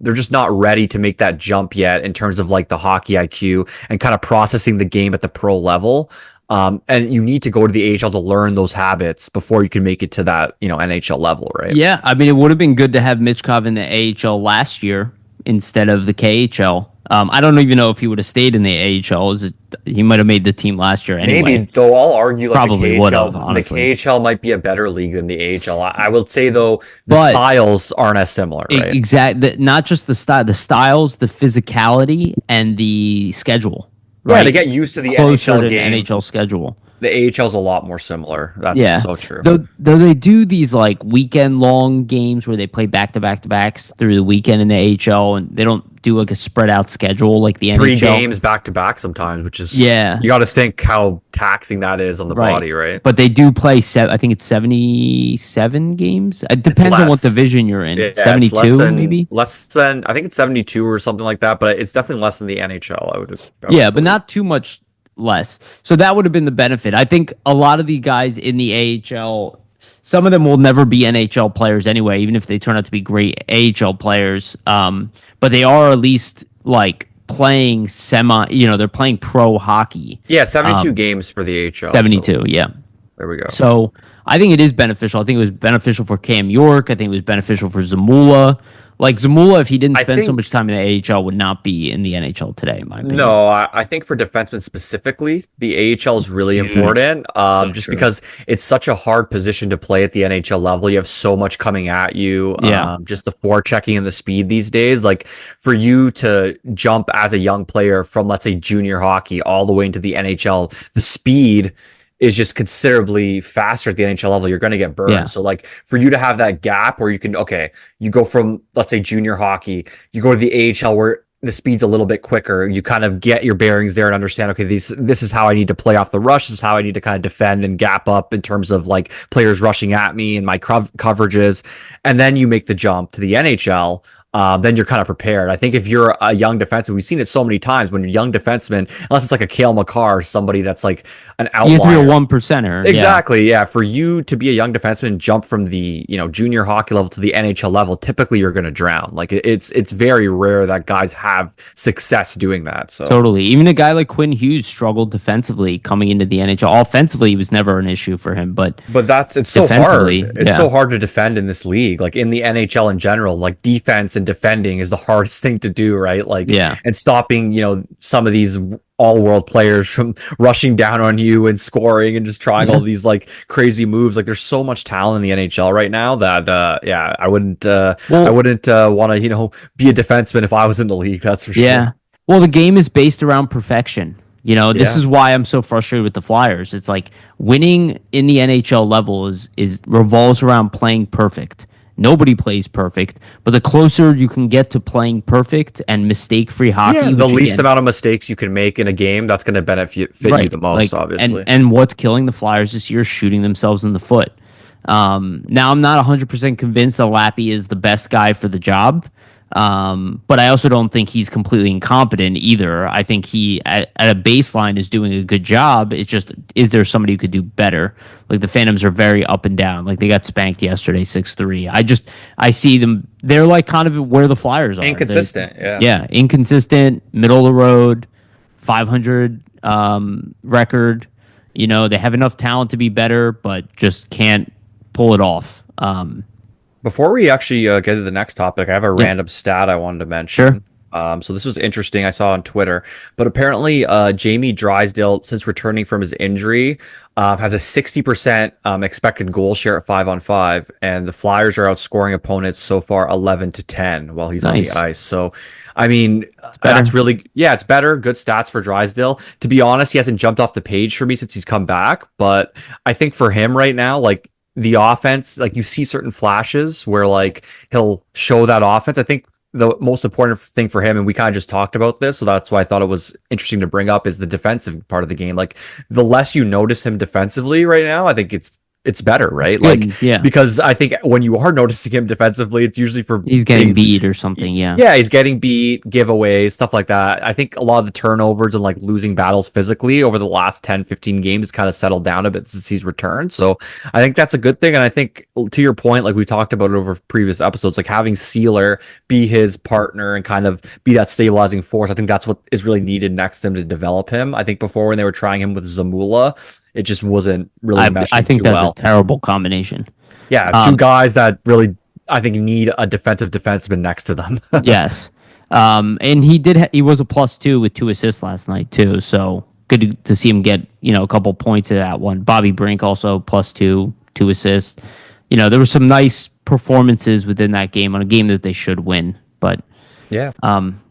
they're just not ready to make that jump yet in terms of like the hockey IQ and kind of processing the game at the pro level. And you need to go to the AHL to learn those habits before you can make it to that NHL level, right? Yeah, I mean it would have been good to have Michkov in the AHL last year instead of the KHL. I don't even know if he would have stayed in the AHL. He might have made the team last year anyway. Maybe, though I'll argue like Probably would have, honestly. The KHL might be a better league than the AHL. I would say, though, the styles aren't as similar, right? Exactly. Not just the styles, the physicality, and the schedule. Right? Yeah, to get used to the Closer NHL game. NHL schedule. The AHL is a lot more similar. That's so true. Though they do these like weekend long games where they play back to backs through the weekend in the AHL, and they don't do like a spread out schedule like the NHL. 3 games back to back sometimes, which is you got to think how taxing that is on the body, right? But they do play. I think it's 77 games. It depends on what division you're in. 72 maybe. Less than, I think it's 72 or something like that. But it's definitely less than the NHL. I would but not too much less. So that would have been the benefit. I think a lot of the guys in the AHL, some of them will never be NHL players anyway, even if they turn out to be great AHL players. But they are at least like playing they're playing pro hockey. Yeah, 72 games for the AHL. 72, yeah. There we go. So I think it is beneficial. I think it was beneficial for Cam York. I think it was beneficial for Zamula. Like Zamula, if he didn't I spend so think much time in the AHL, would not be in the NHL today, in my opinion. no, I think for defensemen specifically, the AHL is really Huge. important. So Just true. because it's such a hard position to play at the NHL level. You have so much coming at you. Yeah. Just the forechecking and the speed these days. Like for you to jump as a young player from, let's say, junior hockey all the way into the NHL, the speed is just considerably faster at the NHL level. You're going to get burned. Yeah. So like for you to have that gap where you can, okay, you go from, let's say, junior hockey, you go to the AHL where the speed's a little bit quicker. You kind of get your bearings there and understand, okay, this is how I need to play off the rush. This is how I need to kind of defend and gap up in terms of like players rushing at me and my coverages. And then you make the jump to the NHL. Then you're kind of prepared. I think if you're a young defenseman, we've seen it so many times when you're young defenseman, unless it's like a Cale Makar, somebody that's like an You have to be a outlier. one percenter. Exactly. Yeah. For you to be a young defenseman and jump from the, junior hockey level to the NHL level, typically you're going to drown. Like it's very rare that guys have success doing that. So Totally. Even a guy like Quinn Hughes struggled defensively coming into the NHL. Offensively, it was never an issue for him, but it's so hard. defensively, It's yeah. so hard to defend in this league. Like in the NHL in general, like defense and defending is the hardest thing to do, right? Like Yeah. and stopping, some of these all world players from rushing down on you and scoring and just trying all these like crazy moves. Like there's so much talent in the NHL right now that I wouldn't want to, be a defenseman if I was in the league, that's for sure. Yeah. Well, the game is based around perfection. This Yeah. is why I'm so frustrated with the Flyers. It's like winning in the NHL level is revolves around playing perfect. Nobody plays perfect, but the closer you can get to playing perfect and mistake-free hockey, Yeah, the which least again, amount of mistakes you can make in a game, that's going to benefit you the most, like, obviously. and what's killing the Flyers this year is shooting themselves in the foot. Now I'm not 100% convinced that Lappy is the best guy for the job. But I also don't think he's completely incompetent either. I think he, at a baseline, is doing a good job. It's just, is there somebody who could do better? Like the Phantoms are very up and down. Like they got spanked yesterday, 6-3. I see them. They're like kind of where the Flyers are. Inconsistent, yeah. Yeah, inconsistent, middle of the road, 500 record. They have enough talent to be better, but just can't pull it off. Before we actually get to the next topic, I have a random stat I wanted to mention. Sure. So this was interesting. I saw on Twitter, but apparently Jamie Drysdale, since returning from his injury, has a 60% expected goal share at 5-on-5, and the Flyers are outscoring opponents so far 11-10 while he's on the ice. So, I mean, that's really, it's better. Good stats for Drysdale. To be honest, he hasn't jumped off the page for me since he's come back, but I think for him right now, like, the offense, like you see certain flashes where like he'll show that offense. I think the most important thing for him, and we kind of just talked about this, so that's why I thought it was interesting to bring up, is the defensive part of the game. Like the less you notice him defensively right now, I think it's better, right? Like, yeah. Because I think when you are noticing him defensively, it's usually for he's getting beat or something. Yeah. Yeah, he's getting beat, giveaways, stuff like that. I think a lot of the turnovers and like losing battles physically over the last 10, 15 games kind of settled down a bit since he's returned. So I think that's a good thing. And I think to your point, like we talked about it over previous episodes, like having Sealer be his partner and kind of be that stabilizing force, I think that's what is really needed next to him to develop him. I think before when they were trying him with Zamula, it just wasn't really meshing I think too that's well. a terrible combination. Yeah, two guys that really, I think, need a defensive defenseman next to them. Yes. And he was a +2 with 2 assists last night too. So good to see him get, a couple points of that one. Bobby Brink also +2, 2 assists. There were some nice performances within that game on a game that they should win. But yeah.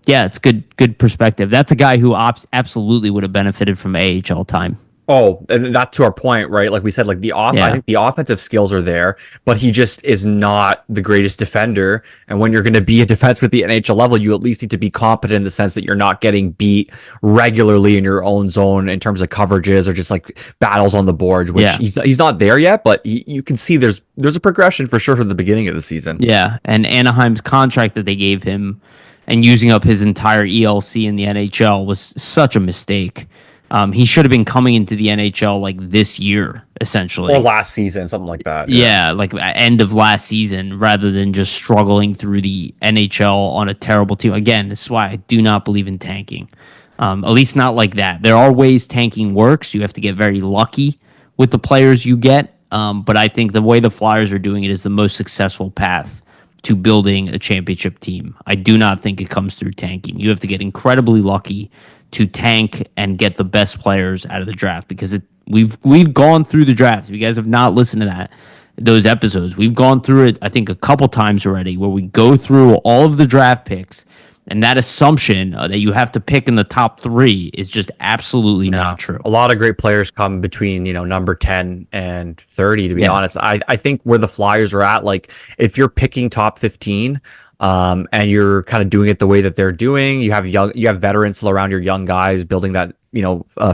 It's good perspective. That's a guy who absolutely would have benefited from AHL time. Oh, and that's to our point, right? Like we said, like I think the offensive skills are there, but he just is not the greatest defender. And when you're going to be a defense with the NHL level, you at least need to be competent in the sense that you're not getting beat regularly in your own zone in terms of coverages or just like battles on the boards, which he's not there yet, but you can see there's a progression for sure from the beginning of the season. Yeah, and Anaheim's contract that they gave him and using up his entire ELC in the NHL was such a mistake. He should have been coming into the NHL like this year, essentially. Or last season, something like that. Yeah, like end of last season, rather than just struggling through the NHL on a terrible team. Again, this is why I do not believe in tanking. At least not like that. There are ways tanking works. You have to get very lucky with the players you get. But I think the way the Flyers are doing it is the most successful path to building a championship team. I do not think it comes through tanking. You have to get incredibly lucky to tank and get the best players out of the draft because we've gone through the draft. If you guys have not listened to those episodes, we've gone through it I think a couple times already where we go through all of the draft picks, and that assumption that you have to pick in the top 3 is just absolutely not true. A lot of great players come between, number 10 and 30, to be honest. I think where the Flyers are at, like if you're picking top 15, and you're kind of doing it the way that they're doing, you have veterans still around your young guys building that,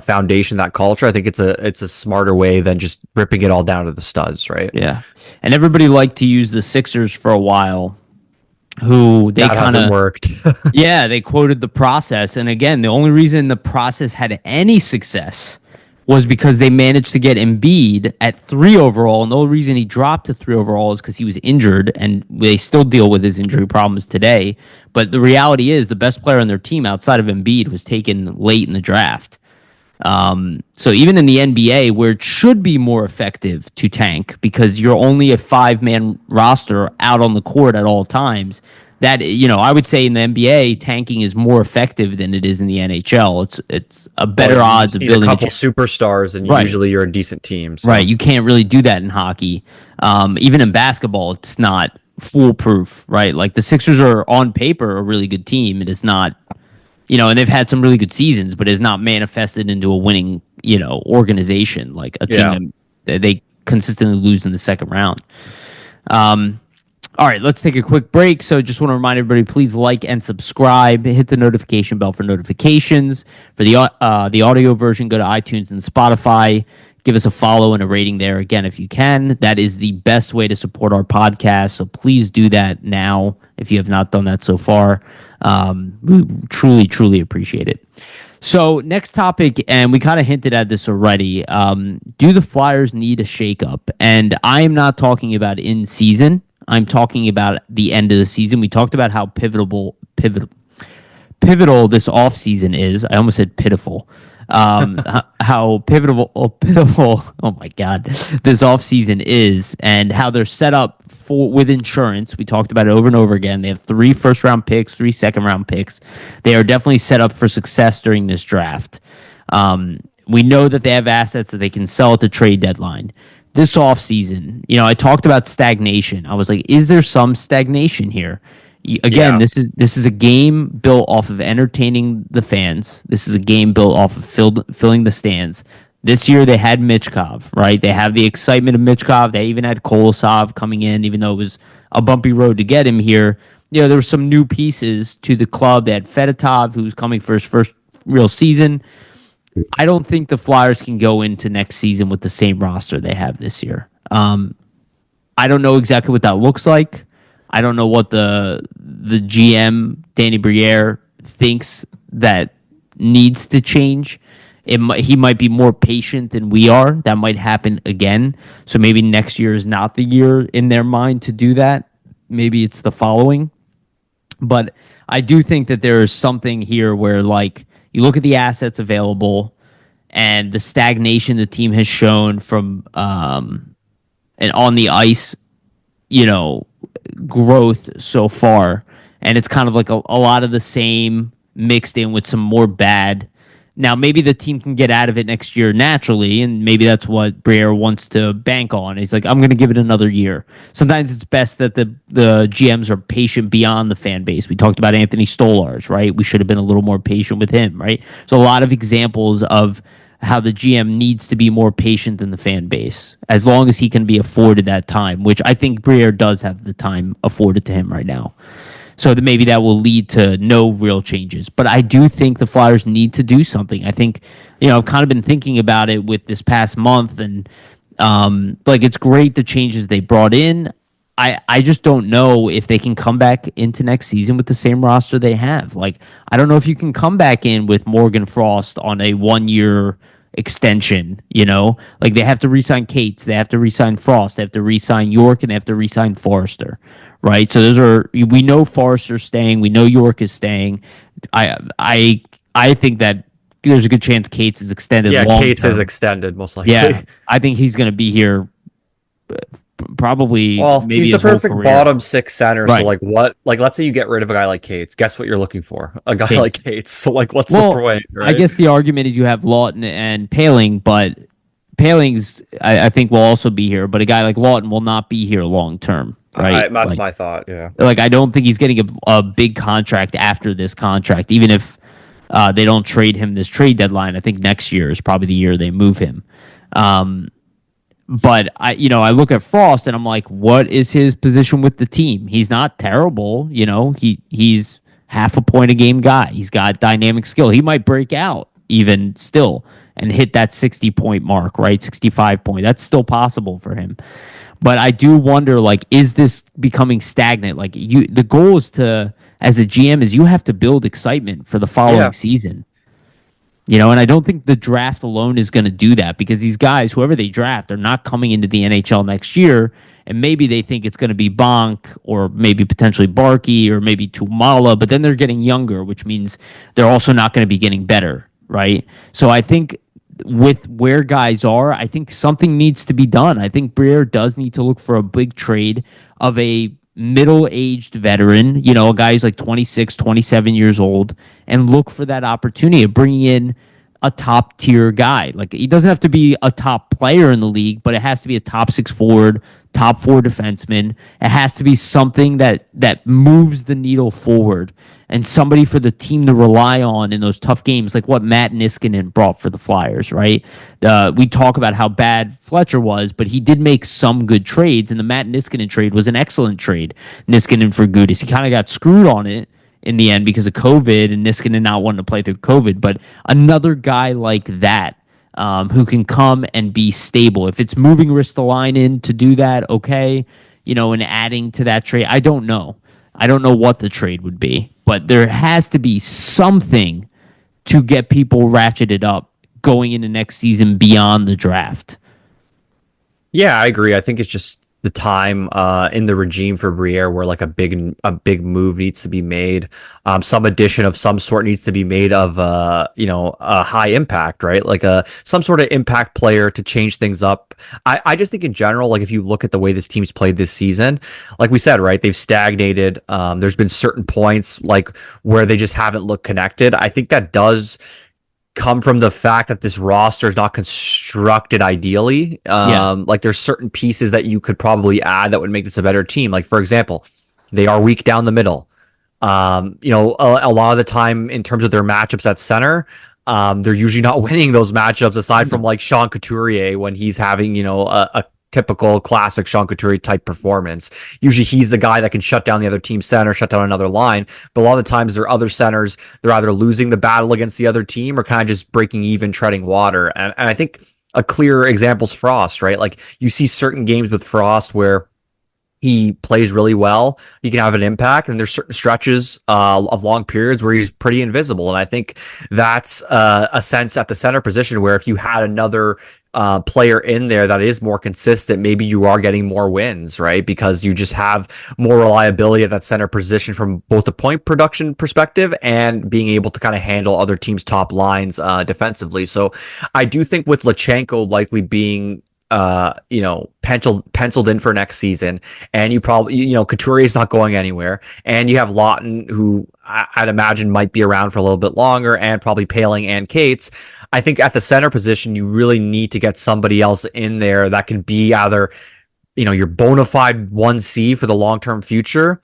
foundation, that culture. I think it's a smarter way than just ripping it all down to the studs, right? Yeah. And everybody liked to use the Sixers for a while, who they kind of worked. Yeah, they quoted the process. And again, the only reason the process had any success was because they managed to get Embiid at 3 overall. And the only reason he dropped to 3 overall is because he was injured, and they still deal with his injury problems today. But the reality is the best player on their team outside of Embiid was taken late in the draft. So even in the NBA, where it should be more effective to tank because you're only a 5-man roster out on the court at all times, that, I would say in the NBA, tanking is more effective than it is in the NHL. It's a better odds of building a couple superstars, and usually you're a decent team. So. Right, you can't really do that in hockey. Even in basketball, it's not foolproof, right? Like the Sixers are on paper a really good team. It is not. And they've had some really good seasons, but it's not manifested into a winning, organization like a team that they consistently lose in the second round. All right, let's take a quick break. So just want to remind everybody, please like and subscribe. Hit the notification bell for notifications. For the audio version, go to iTunes and Spotify. Give us a follow and a rating there. Again, if you can, that is the best way to support our podcast. So please do that now if you have not done that so far. We truly, truly appreciate it. So next topic, and we kind of hinted at this already. Do the Flyers need a shakeup? And I am not talking about in season. I'm talking about the end of the season. We talked about how pivotal this offseason is. I almost said pitiful. How pivotal, oh my God, this offseason is, and how they're set up with insurance. We talked about it over and over again. They have 3 first-round picks, 3 second-round picks. They are definitely set up for success during this draft. We know that they have assets that they can sell at the trade deadline. This offseason, I talked about stagnation. I was like, is there some stagnation here? Again, this is a game built off of entertaining the fans. This is a game built off of filling the stands. This year they had Michkov, right? They have the excitement of Michkov. They even had Kosov coming in, even though it was a bumpy road to get him here. There were some new pieces to the club. They had Fedotov, who's coming for his first real season. I don't think the Flyers can go into next season with the same roster they have this year. I don't know exactly what that looks like. I don't know what the GM, Danny Briere, thinks that needs to change. He might be more patient than we are. That might happen again. So maybe next year is not the year in their mind to do that. Maybe it's the following. But I do think that there is something here where, like, you look at the assets available and the stagnation the team has shown from and on the ice, growth so far, and it's kind of like a lot of the same mixed in with some more bad. Now maybe the team can get out of it next year naturally, and maybe that's what Briere wants to bank on. He's like, I'm going to give it another year. Sometimes it's best that the GMs are patient beyond the fan base. We talked about Anthony Stolarz, right? We should have been a little more patient with him, right? So a lot of examples of how the GM needs to be more patient than the fan base, as long as he can be afforded that time, which I think Briere does have the time afforded to him right now. So that maybe that will lead to no real changes. But I do think the Flyers need to do something. I think, I've kind of been thinking about it with this past month, and it's great the changes they brought in. I just don't know if they can come back into next season with the same roster they have. Like, I don't know if you can come back in with Morgan Frost on a 1-year extension, Like, they have to re-sign Cates, they have to re-sign Frost, they have to re-sign York, and they have to re-sign Forrester, right? So we know Forrester's staying, we know York is staying. I think that there's a good chance Cates is extended long Cates term. is extended, most likely. Yeah, I think he's going to be here probably Well, he's maybe the his whole perfect career. bottom six center. So Right. like what like let's say you get rid of a guy like Cates. Guess what you're looking for? A guy like Cates. Cates. So like what's the Well, point, I right? guess the argument is you have Laughton and Paling, but Paling's I think will also be here, but a guy like Laughton will not be here long term, right? That's my thought. Yeah. Like I don't think he's getting a big contract after this contract, even if they don't trade him this trade deadline. I think next year is probably the year they move him. Um, but I look at Frost and I'm like, what is his position with the team? He's not terrible. He's half a point a game guy. He's got dynamic skill. He might break out even still and hit that 60-point mark, right? 65 point. That's still possible for him. But I do wonder, like, is this becoming stagnant? Like, the goal is to, as a GM, is you have to build excitement for the following Yeah. season. And I don't think the draft alone is going to do that because these guys, whoever they draft, are not coming into the NHL next year. And maybe they think it's going to be Bonk or maybe potentially Barky or maybe Tumala, but then they're getting younger, which means they're also not going to be getting better, right? So I think with where guys are, I think something needs to be done. I think Briere does need to look for a big trade of a middle-aged veteran, a guy who's like 26, 27 years old, and look for that opportunity of bringing in a top-tier guy. Like, he doesn't have to be a top player in the league, but it has to be a top six forward, top four defenseman. It has to be something that moves the needle forward and somebody for the team to rely on in those tough games, like what Matt Niskanen brought for the Flyers, right? We talk about how bad Fletcher was, but he did make some good trades, and the Matt Niskanen trade was an excellent trade. Niskanen for Gudis. He kind of got screwed on it in the end because of COVID and Niskanen not wanting to play through COVID, but another guy like that who can come and be stable. If it's moving Ristolainen to do that, okay, and adding to that trade, I don't know. I don't know what the trade would be, but there has to be something to get people ratcheted up going into next season beyond the draft. Yeah, I agree. I think it's just the time in the regime for Briere where like a big move needs to be made. Some addition of some sort needs to be made of a high impact, right? Like some sort of impact player to change things up. I just think in general, like if you look at the way this team's played this season, like we said, right, they've stagnated. There's been certain points like where they just haven't looked connected. I think that does come from the fact that this roster is not constructed ideally. Yeah. Like there's certain pieces that you could probably add that would make this a better team. Like for example, they are weak down the middle. A lot of the time in terms of their matchups at center, they're usually not winning those matchups aside from like Sean Couturier when he's having, a typical classic Sean Couturier type performance. Usually he's the guy that can shut down the other team center, shut down another line. But a lot of the times there are other centers, they're either losing the battle against the other team or kind of just breaking even, treading water. And I think a clear example is Frost, right? Like you see certain games with Frost where he plays really well. He can have an impact, and there's certain stretches of long periods where he's pretty invisible. And I think that's a sense at the center position where if you had another player in there that is more consistent, maybe you are getting more wins, right? Because you just have more reliability at that center position from both the point production perspective and being able to kind of handle other teams' top lines defensively. So I do think with Lachenko likely being penciled in for next season, and you probably, Couturier is not going anywhere, and you have Laughton, who I'd imagine might be around for a little bit longer, and probably Paling and Cates. I think at the center position, you really need to get somebody else in there that can be either, your bona fide 1C for the long-term future,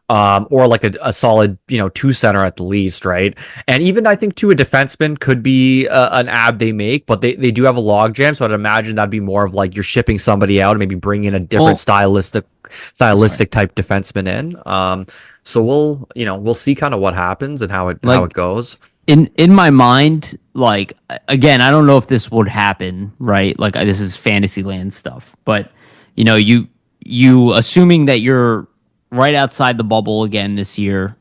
or like a solid, two center at the least, right? And even I think too, a defenseman could be an ab they make, but they do have a logjam, so I'd imagine that'd be more of like you're shipping somebody out and maybe bring in a different stylistic type defenseman in. So we'll see kind of what happens and how it goes. In my mind, like again, I don't know if this would happen, right? Like this is Fantasyland stuff, but you assuming that you're right outside the bubble again this year.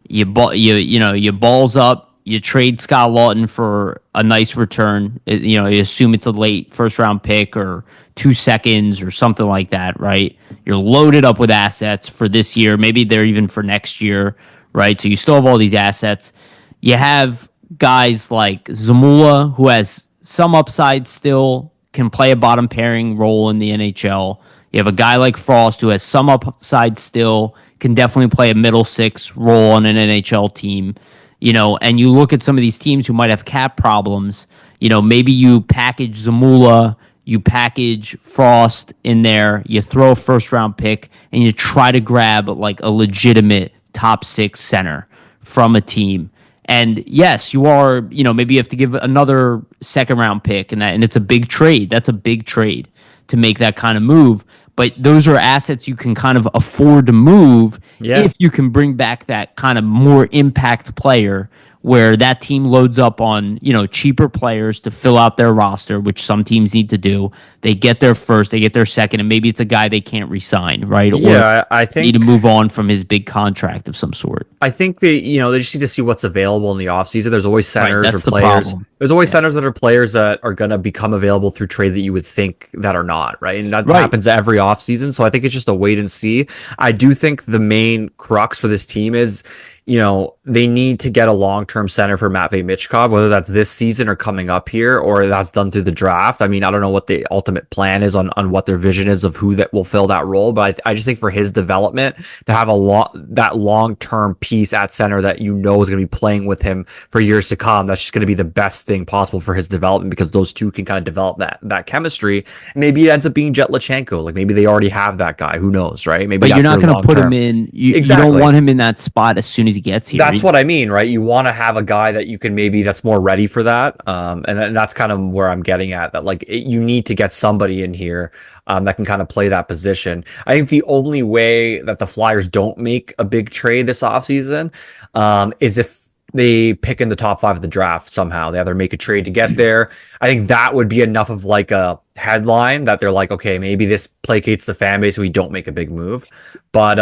You balls up. You trade Scott Laughton for a nice return. You assume it's a late first round pick or 2 seconds or something like that, right? You're loaded up with assets for this year. Maybe they're even for next year, right? So you still have all these assets. You have guys like Zamula, who has some upside still, can play a bottom pairing role in the NHL. You have a guy like Frost who has some upside still, can definitely play a middle six role on an NHL team, and you look at some of these teams who might have cap problems, maybe you package Zamula, you package Frost in there, you throw a first round pick, and you try to grab like a legitimate top six center from a team. And yes, you are, maybe you have to give another second round pick, and it's a big trade. That's a big trade to make that kind of move. But those are assets you can kind of afford to move if you can bring back that kind of more impact player where that team loads up on, cheaper players to fill out their roster, which some teams need to do. They get their first, they get their second, and maybe it's a guy they can't re-sign, right? Yeah, or I think need to move on from his big contract of some sort. I think they just need to see what's available in the offseason. There's always centers Right, or that's the players. problem. There's always centers that are players that are going to become available through trade that you would think that are not, right? And that happens every offseason. So I think it's just a wait and see. I do think the main crux for this team is, they need to get a long-term center for Matvei Michkov, whether that's this season or coming up here, or that's done through the draft. I mean, I don't know what the ultimate plan is on what their vision is of who that will fill that role, but I just think for his development to have that long-term piece at center that is going to be playing with him for years to come, that's just going to be the best thing possible for his development, because those two can kind of develop that chemistry. Maybe it ends up being Jetlachenko. Like maybe they already have that guy. Who knows, right? Maybe but you're not going to put long-term. him in. You Exactly. don't want him in that spot as soon as he gets here. That's what I mean, right? You want to have a guy that you can that's more ready for that. And that's kind of where I'm getting at, that like you need to get somebody in here that can kind of play that position. I think the only way that the Flyers don't make a big trade this offseason is if they pick in the top 5 of the draft somehow. They either make a trade to get there. I think that would be enough of like a headline that they're like, okay, maybe this placates the fan base, so we don't make a big move. But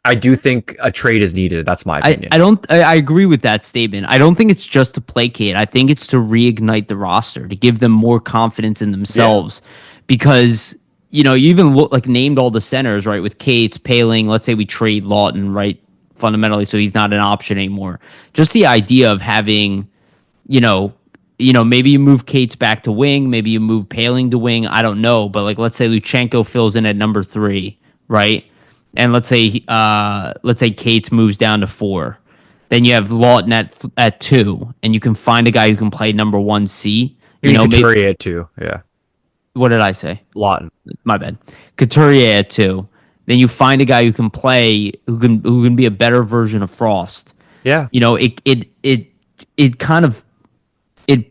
I do think a trade is needed. That's my opinion. I agree with that statement. I don't think it's just to placate. I think it's to reignite the roster, to give them more confidence in themselves. Because, you even named all the centers, right? With Cates, Paling, let's say we trade Laughton, right? Fundamentally, so he's not an option anymore. Just the idea of having, maybe you move Cates back to wing, maybe you move Paling to wing. I don't know. But let's say Luchenko fills in at number 3, right? And let's say Cates moves down to 4. Then you have Laughton at 2, and you can find a guy who can play number 1C. Couturier at 2, yeah. What did I say? Laughton. My bad. Couturier at 2. Then you find a guy who can play, who can be a better version of Frost. Yeah. It kind of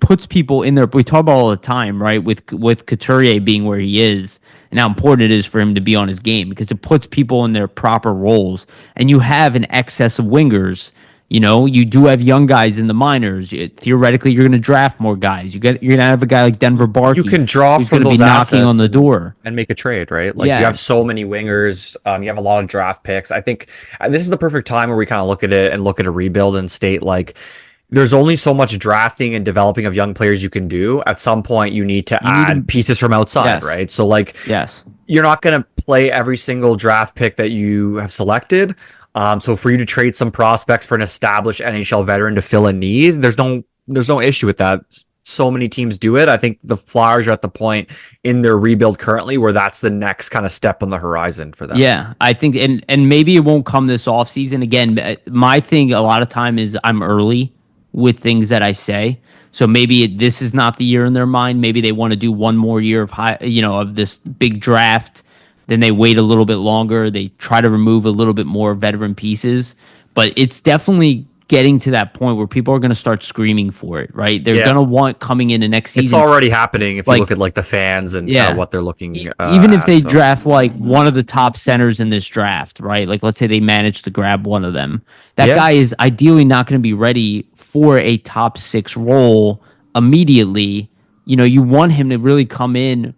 puts people in there. We talk about all the time, right? With Couturier being where he is, and how important it is for him to be on his game, because it puts people in their proper roles. And you have an excess of wingers. You do have young guys in the minors. Theoretically, you're going to draft more guys. You're going to have a guy like Denver Barky. You can draw from those knocking on the door and make a trade, right? Like you have so many wingers. You have a lot of draft picks. I think this is the perfect time where we kind of look at it and look at a rebuild and state like, there's only so much drafting and developing of young players you can do. At some point, you need to add pieces from outside, right? So, you're not going to play every single draft pick that you have selected. So, for you to trade some prospects for an established NHL veteran to fill a need, there's no issue with that. So many teams do it. I think the Flyers are at the point in their rebuild currently where that's the next kind of step on the horizon for them. Yeah, I think, and maybe it won't come this offseason. Again, my thing a lot of time is I'm early with things that I say. So maybe this is not the year in their mind. Maybe they want to do one more year of of this big draft. Then they wait a little bit longer. They try to remove a little bit more veteran pieces. But it's definitely getting to that point where people are going to start screaming for it, right? They're going to want coming into next season. It's already happening if you look at the fans and kind of what they're looking even if they draft one of the top centers in this draft, right? Let's say they manage to grab one of them. That guy is ideally not going to be ready for a top 6 role immediately. You want him to really come in,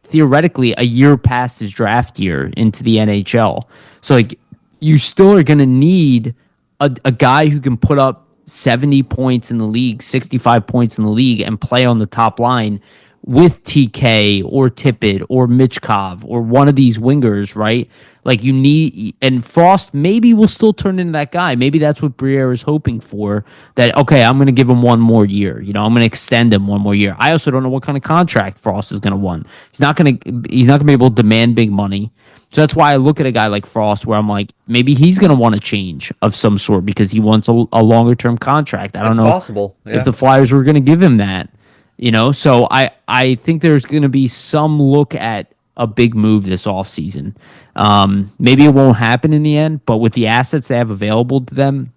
theoretically a year past his draft year into the NHL. So you still are going to need a guy who can put up 70 points in the league, 65 points in the league, and play on the top line with TK or Tippett or Michkov or one of these wingers, right? Like you need, and Frost maybe will still turn into that guy. Maybe that's what Briere is hoping for. That okay, I'm going to give him one more year. I'm going to extend him one more year. I also don't know what kind of contract Frost is going to want. He's not going to be able to demand big money. So that's why I look at a guy like Frost, where I'm like, maybe he's going to want a change of some sort because he wants a longer term contract. I don't It's know possible. if Yeah. the Flyers were going to give him that. So I think there's going to be some look at a big move this offseason. Maybe it won't happen in the end, but with the assets they have available to them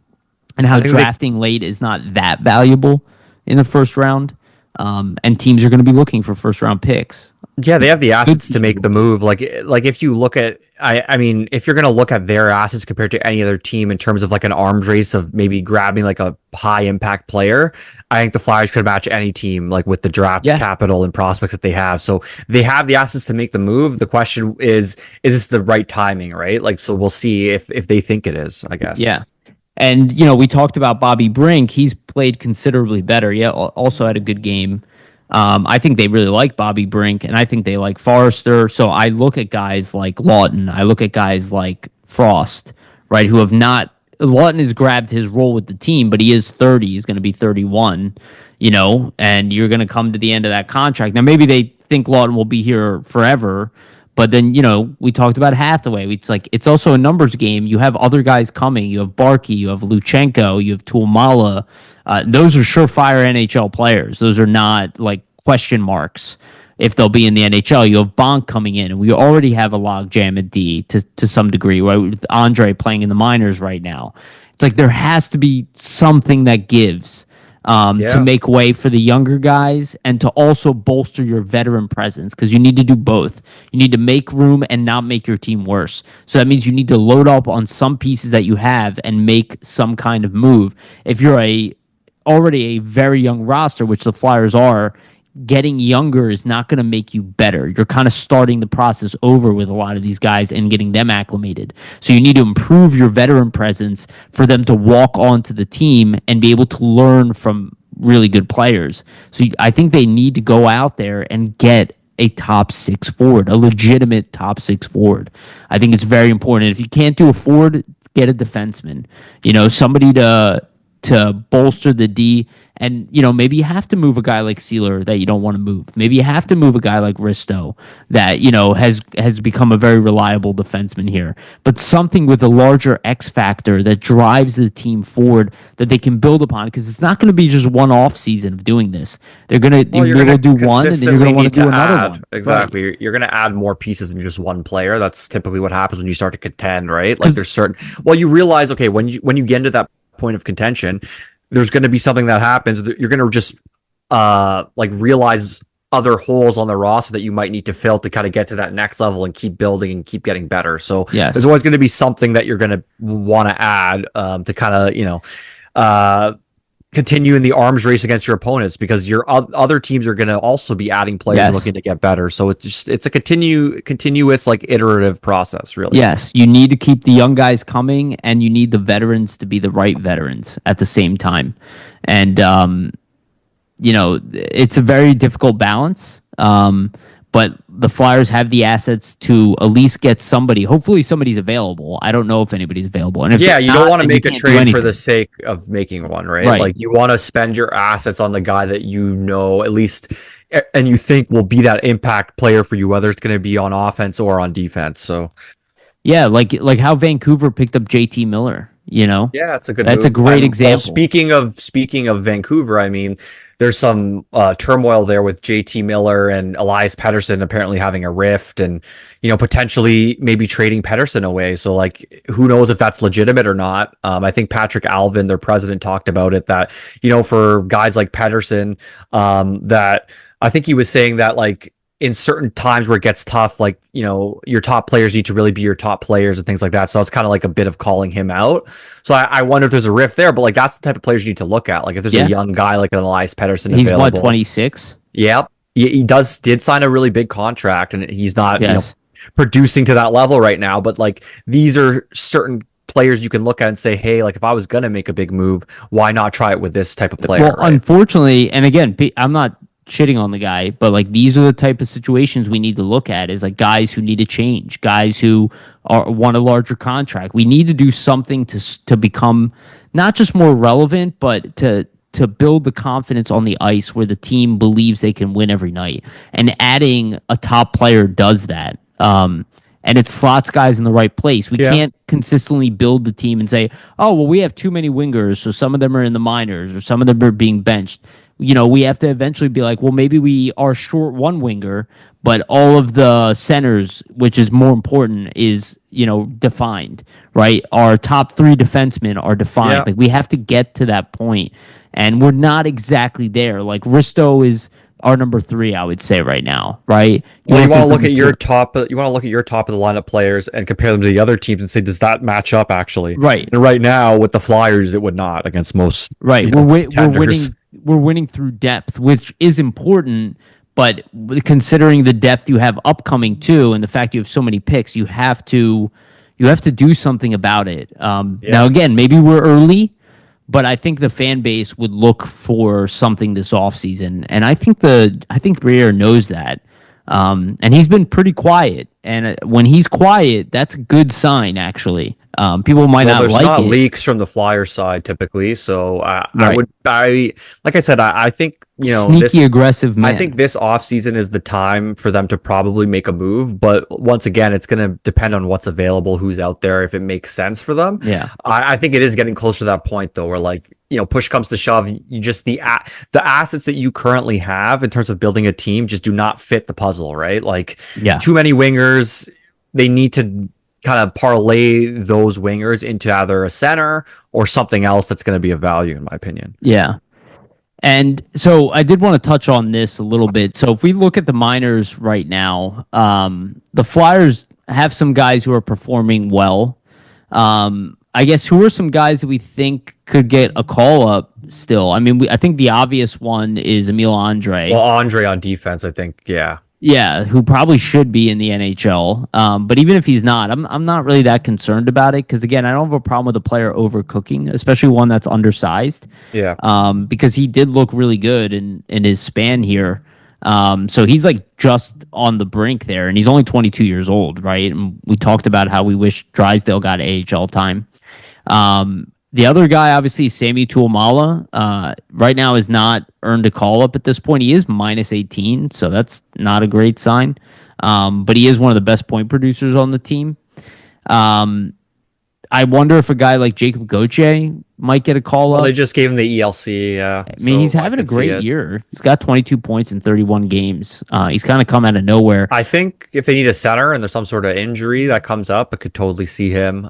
and I how think they drafting late is not that valuable in the first round, and teams are going to be looking for first round picks. Yeah, they have the Good assets to teams make will the be. move. Like if you look at, I mean, if you're gonna look at their assets compared to any other team in terms of like an arms race of maybe grabbing like a high impact player, I think the Flyers could match any team like with the draft Yeah, capital and prospects that they have. So they have the assets to make the move. The question is this the right timing, right? Like, so we'll see if they think it is, I guess. yeah. And we talked about Bobby Brink. He's played considerably better. Yeah, also had a good game. I think they really like Bobby Brink, and I think they like Forrester. So I look at guys like Laughton. I look at guys like Frost, right, who have not. Laughton has grabbed his role with the team, but he is 30. He's going to be 31, and you're going to come to the end of that contract. Now, maybe they think Laughton will be here forever, but then, we talked about Hathaway. It's like it's also a numbers game. You have other guys coming. You have Barky, you have Luchenko, you have Tuamala. Those are surefire NHL players. Those are not like question marks if they'll be in the NHL. You have Bonk coming in, and we already have a logjam at D to some degree, right? With Andre playing in the minors right now. It's like there has to be something that gives to Yeah. make way for the younger guys and to also bolster your veteran presence because you need to do both. You need to make room and not make your team worse. So that means you need to load up on some pieces that you have and make some kind of move. If you're already a very young roster, which the Flyers are, getting younger is not going to make you better. You're kind of starting the process over with a lot of these guys and getting them acclimated. So you need to improve your veteran presence for them to walk onto the team and be able to learn from really good players. So I think they need to go out there and get a top six forward, a legitimate top six forward. I think it's very important. If you can't do a forward, get a defenseman. Somebody to bolster the D. And, maybe you have to move a guy like Sealer that you don't want to move. Maybe you have to move a guy like Risto that, has become a very reliable defenseman here. But something with a larger X factor that drives the team forward that they can build upon because it's not going to be just one off season of doing this. They're going to Well, be you're able going to to do one and then you're going to want to do another add, one. exactly. Right. You're going to add more pieces than just one player. That's typically what happens when you start to contend, right? Like there's certain, well, you realize, okay, when you get into that point of contention, there's going to be something that happens. You're going to just like realize other holes on the roster that you might need to fill to kind of get to that next level and keep building and keep getting better. So Yes. there's always going to be something that you're going to want to add to kind of continue in the arms race against your opponents because your other teams are going to also be adding players looking to get better. So it's a continuous like iterative process, really. Yes, you need to keep the young guys coming, and you need the veterans to be the right veterans at the same time. And it's a very difficult balance. But the Flyers have the assets to at least get somebody. Hopefully, somebody's available. I don't know if anybody's available. And if you don't want to make a trade for the the sake of making one, right? Like you want to spend your assets on the guy that at least, and you think will be that impact player for you, whether it's going to be on offense or on defense. So, yeah, like how Vancouver picked up JT Miller. yeah, that's a good. That's move. a great example. Well, speaking of Vancouver, I mean, there's some turmoil there with JT Miller and Elias Pettersson apparently having a rift, and potentially maybe trading Pettersson away. So like, who knows if that's legitimate or not? I think Patrick Alvin, their president, talked about it that for guys like Pettersson, that I think he was saying that like in certain times where it gets tough, like, your top players need to really be your top players and things like that. So it's kind of like a bit of calling him out. So I wonder if there's a rift there, but like, that's the type of players you need to look at. Like if there's a young guy like an Elias Pettersson he's available. He's 26? Yep. He did sign a really big contract and he's not, yes. Producing to that level right now. But like, these are certain players you can look at and say, hey, like if I was going to make a big move, why not try it with this type of player? Well, right? Unfortunately, and again, I'm not shitting on the guy, but like these are the type of situations we need to look at is like guys who need to change, guys who want a larger contract. We need to do something to become not just more relevant, but to build the confidence on the ice where the team believes they can win every night. And adding a top player does that. And it slots guys in the right place. We can't consistently build the team and say, oh, well, we have too many wingers, so some of them are in the minors or some of them are being benched. We have to eventually be like, well, maybe we are short one winger, but all of the centers, which is more important, is, defined, right? Our top three defensemen are defined. Yeah. Like we have to get to that point, and we're not exactly there. Like Risto is our number 3, I would say right now, right? Well, you want to look at your top. You want to look at your top of the lineup players and compare them to the other teams and say, does that match up actually? Right. And right now with the Flyers, it would not against most. Right. We're winning through depth, which is important. But considering the depth you have upcoming too, and the fact you have so many picks, you have to do something about it. Now, again, maybe we're early. But I think the fan base would look for something this offseason. And I think Briere knows that. And he's been pretty quiet. And when he's quiet, that's a good sign, actually. People might not like it. There's not leaks from the Flyers side typically. So like I said, I think, sneaky aggressive man. I think this offseason is the time for them to probably make a move. But once again, it's going to depend on what's available, who's out there, if it makes sense for them. Yeah. I think it is getting close to that point, though, where like, push comes to shove, you just the assets that you currently have in terms of building a team just do not fit the puzzle, right? Like too many wingers. They need to kind of parlay those wingers into either a center or something else that's going to be of value, in my opinion. Yeah. And so I did want to touch on this a little bit. So if we look at the minors right now, the Flyers have some guys who are performing well. I guess who are some guys that we think could get a call up still? I mean, I think the obvious one is Emil Andre. Well, Andre on defense, I think, yeah. Yeah, who probably should be in the NHL. But even if he's not, I'm not really that concerned about it because, again, I don't have a problem with a player overcooking, especially one that's undersized. Yeah. Because he did look really good in his span here. So he's like just on the brink there, and he's only 22 years old, right? And we talked about how we wish Drysdale got AHL time. The other guy, obviously, Sami Tuomala, right now is not earned a call-up at this point. He is minus 18, so that's not a great sign. But he is one of the best point producers on the team. I wonder if a guy like Jacob Gauthier might get a call-up. Well, they just gave him the ELC. I mean, he's having a great year. He's got 22 points in 31 games. He's kind of come out of nowhere. I think if they need a center and there's some sort of injury that comes up, I could totally see him.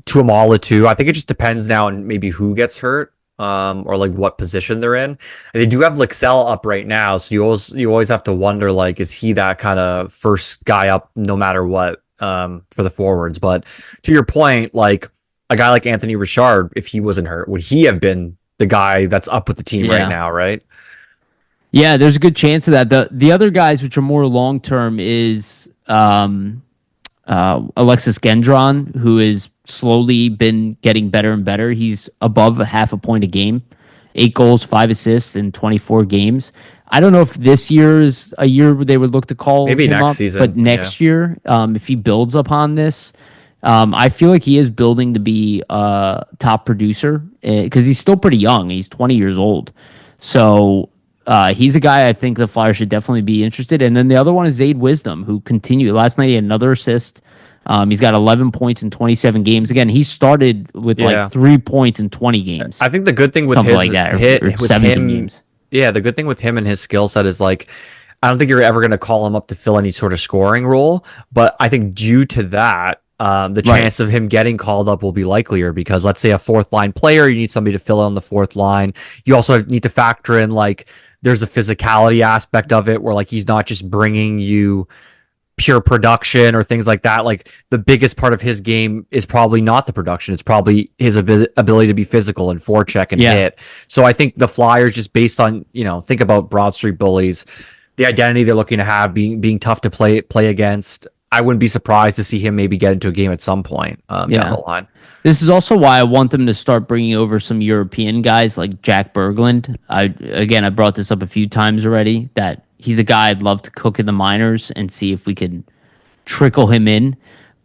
Tuomala too. I think it just depends now on maybe who gets hurt, or like what position they're in. They do have Lixell up right now, so you always have to wonder, like, is he that kind of first guy up no matter what, for the forwards? But to your point, like a guy like Anthony Richard, if he wasn't hurt, would he have been the guy that's up with the team right now, right? Yeah, there's a good chance of that. The other guys which are more long term is Alexis Gendron, who is slowly been getting better and better. He's above a half a point a game, 8 goals, 5 assists in 24 games. I don't know if this year is a year where they would look to call maybe him next up, season, but next year, if he builds upon this, I feel like he is building to be a top producer because he's still pretty young. He's 20 years old. So he's a guy I think the Flyers should definitely be interested in. And then the other one is Zaid Wisdom, who continued. Last night he had another assist. He's got 11 points in 27 games. Again, he started with like 3 points in 20 games. I think the good thing with something his like that, or 17 games. Yeah, the good thing with him and his skill set is, like, I don't think you're ever going to call him up to fill any sort of scoring role. But I think due to that, the chance of him getting called up will be likelier because, let's say, a fourth line player, you need somebody to fill in on the fourth line. You also need to factor in, like, there's a physicality aspect of it where, like, he's not just bringing you pure production or things like that. Like, the biggest part of his game is probably not the production. It's probably his ability to be physical and forecheck and hit. So I think the Flyers, just based on, think about Broad Street Bullies, the identity they're looking to have being tough to play against, I wouldn't be surprised to see him maybe get into a game at some point down Yeah. the line. This is also why I want them to start bringing over some European guys like Jack Berglund. I brought this up a few times already that he's a guy I'd love to cook in the minors and see if we could trickle him in.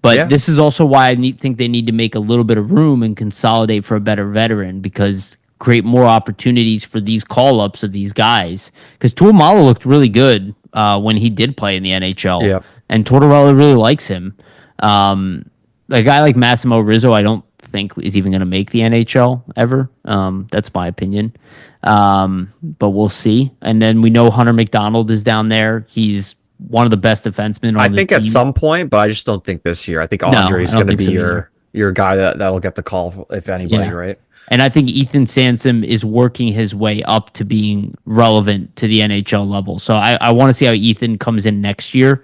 But Yeah. this is also why think they need to make a little bit of room and consolidate for a better veteran because create more opportunities for these call ups of these guys. Because Tuamala looked really good when he did play in the NHL, Yeah. and Tortorella really likes him. A guy like Massimo Rizzo, I don't think is even going to make the NHL ever. That's my opinion. But we'll see. And then we know Hunter McDonald is down there. He's one of the best defensemen on I the think team. at some point, but I just don't think this year. I think No, Andre I is don't going to think be so either. your guy that'll get the call if anybody, Yeah. right? And I think Ethan Sansom is working his way up to being relevant to the NHL level. So I want to see how Ethan comes in next year.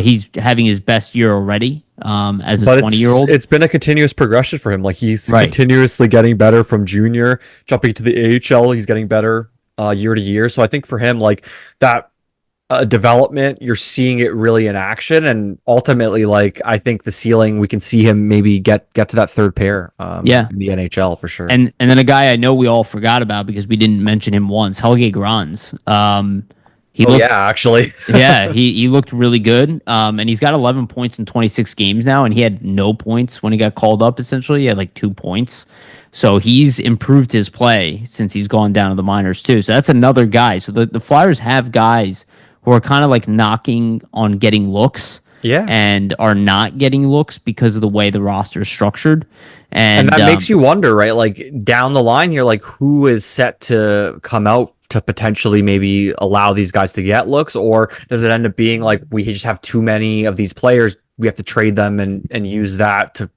He's having his best year already as a But 20-year-old. it's been a continuous progression for him. Like he's Right. continuously getting better from junior, jumping to the AHL. He's getting better year to year. So I think for him, like that development, you're seeing it really in action, and ultimately, like I think the ceiling, we can see him maybe get to that third pair. Yeah. In the NHL for sure. And then a guy I know we all forgot about because we didn't mention him once, Helge Grans. He looked, yeah, actually, yeah, he looked really good. And he's got 11 points in 26 games now, and he had no points when he got called up. Essentially, he had like 2 points. So he's improved his play since he's gone down to the minors too. So that's another guy. So the Flyers have guys who are kind of like knocking on getting looks. Yeah. And are not getting looks because of the way the roster is structured. And that makes you wonder, right? Like down the line here, like who is set to come out to potentially maybe allow these guys to get looks, or does it end up being like we just have too many of these players, we have to trade them and use that to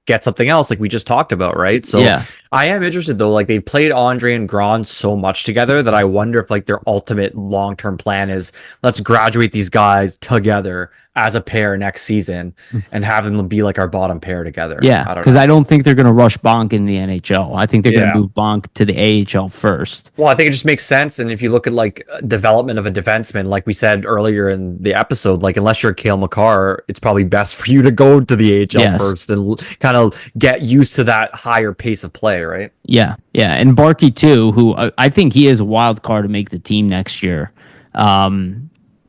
get something else like we just talked about, right? So yeah. I am interested though, like they played Andre and Grand so much together that I wonder if like their ultimate long-term plan is let's graduate these guys together as a pair next season and have them be like our bottom pair together. Yeah, because I don't think they're going to rush Bonk in the NHL. I think they're going to move Bonk to the AHL first. Well, I think it just makes sense. And if you look at like development of a defenseman, like we said earlier in the episode, like unless you're Cale Makar, it's probably best for you to go to the AHL first and kind of get used to that higher pace of play, right? Yeah, yeah. And Barky too, who I think he is a wild card to make the team next year.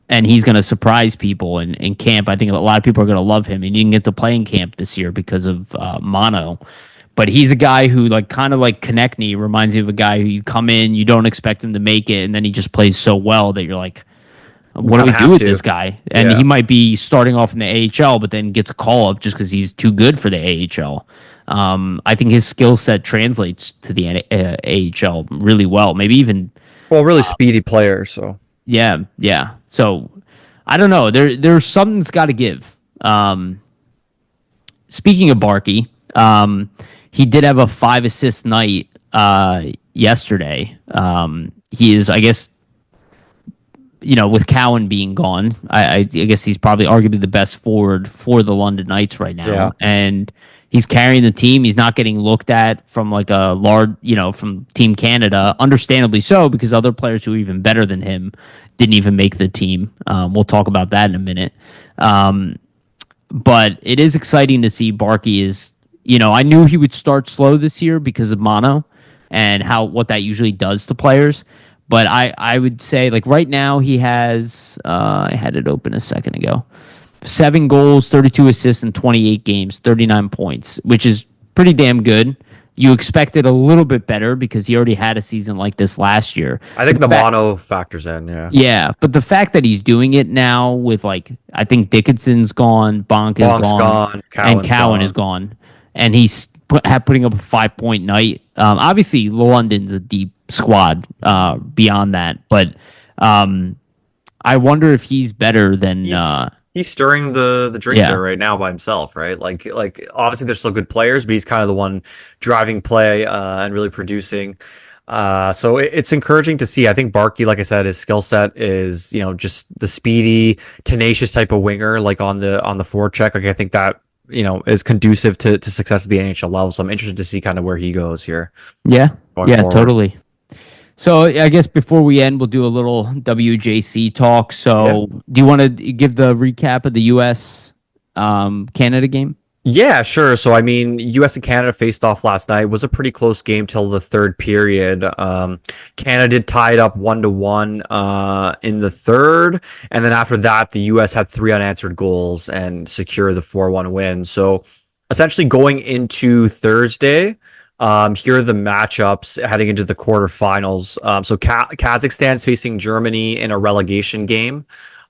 And he's going to surprise people in camp. I think a lot of people are going to love him. He didn't get to play in camp this year because of mono. But he's a guy who, like, kind of like Konechny, reminds me of a guy who you come in, you don't expect him to make it, and then he just plays so well that you're like, what do we do with this guy? And he might be starting off in the AHL, but then gets a call up just because he's too good for the AHL. I think his skill set translates to the AHL really well. Maybe even really speedy player. So yeah. So I don't know. There's something's got to give. Speaking of Barky, he did have a 5-assist night yesterday. He is, I guess, with Cowan being gone, I guess he's probably arguably the best forward for the London Knights right now. Yeah. And he's carrying the team. He's not getting looked at from like a large, from Team Canada, understandably so, because other players who are even better than him didn't even make the team. We'll talk about that in a minute. But it is exciting to see Barky is, I knew he would start slow this year because of mono and what that usually does to players. But I would say, like, right now he has, I had it open a second ago, 7 goals, 32 assists in 28 games, 39 points, which is pretty damn good. You expected a little bit better because he already had a season like this last year. I think the mono factors in, Yeah, but the fact that he's doing it now with, like, I think Dickinson's gone, Bonk is gone, and Cowan is gone, and he's putting up a 5-point night. Obviously, London's a deep squad beyond that, but I wonder if he's better than... He's stirring the drink there right now by himself, right? Like obviously they're still good players, but he's kind of the one driving play and really producing. So it's encouraging to see. I think Barky, like I said, his skill set is just the speedy, tenacious type of winger, like on the forecheck. Like I think that is conducive to success at the NHL level. So I'm interested to see kind of where he goes here. Yeah, forward. Totally. So I guess before we end, we'll do a little WJC talk. Yeah. So do you want to give the recap of the U.S. Canada game? Yeah, sure. So, I mean, U.S. and Canada faced off last night. It was a pretty close game till the third period. Canada did tie it up 1-1 in the third, and then after that, the U.S. had three unanswered goals and secured the 4-1 win. So, essentially, going into Thursday, here are the matchups heading into the quarterfinals. So, Kazakhstan's facing Germany in a relegation game.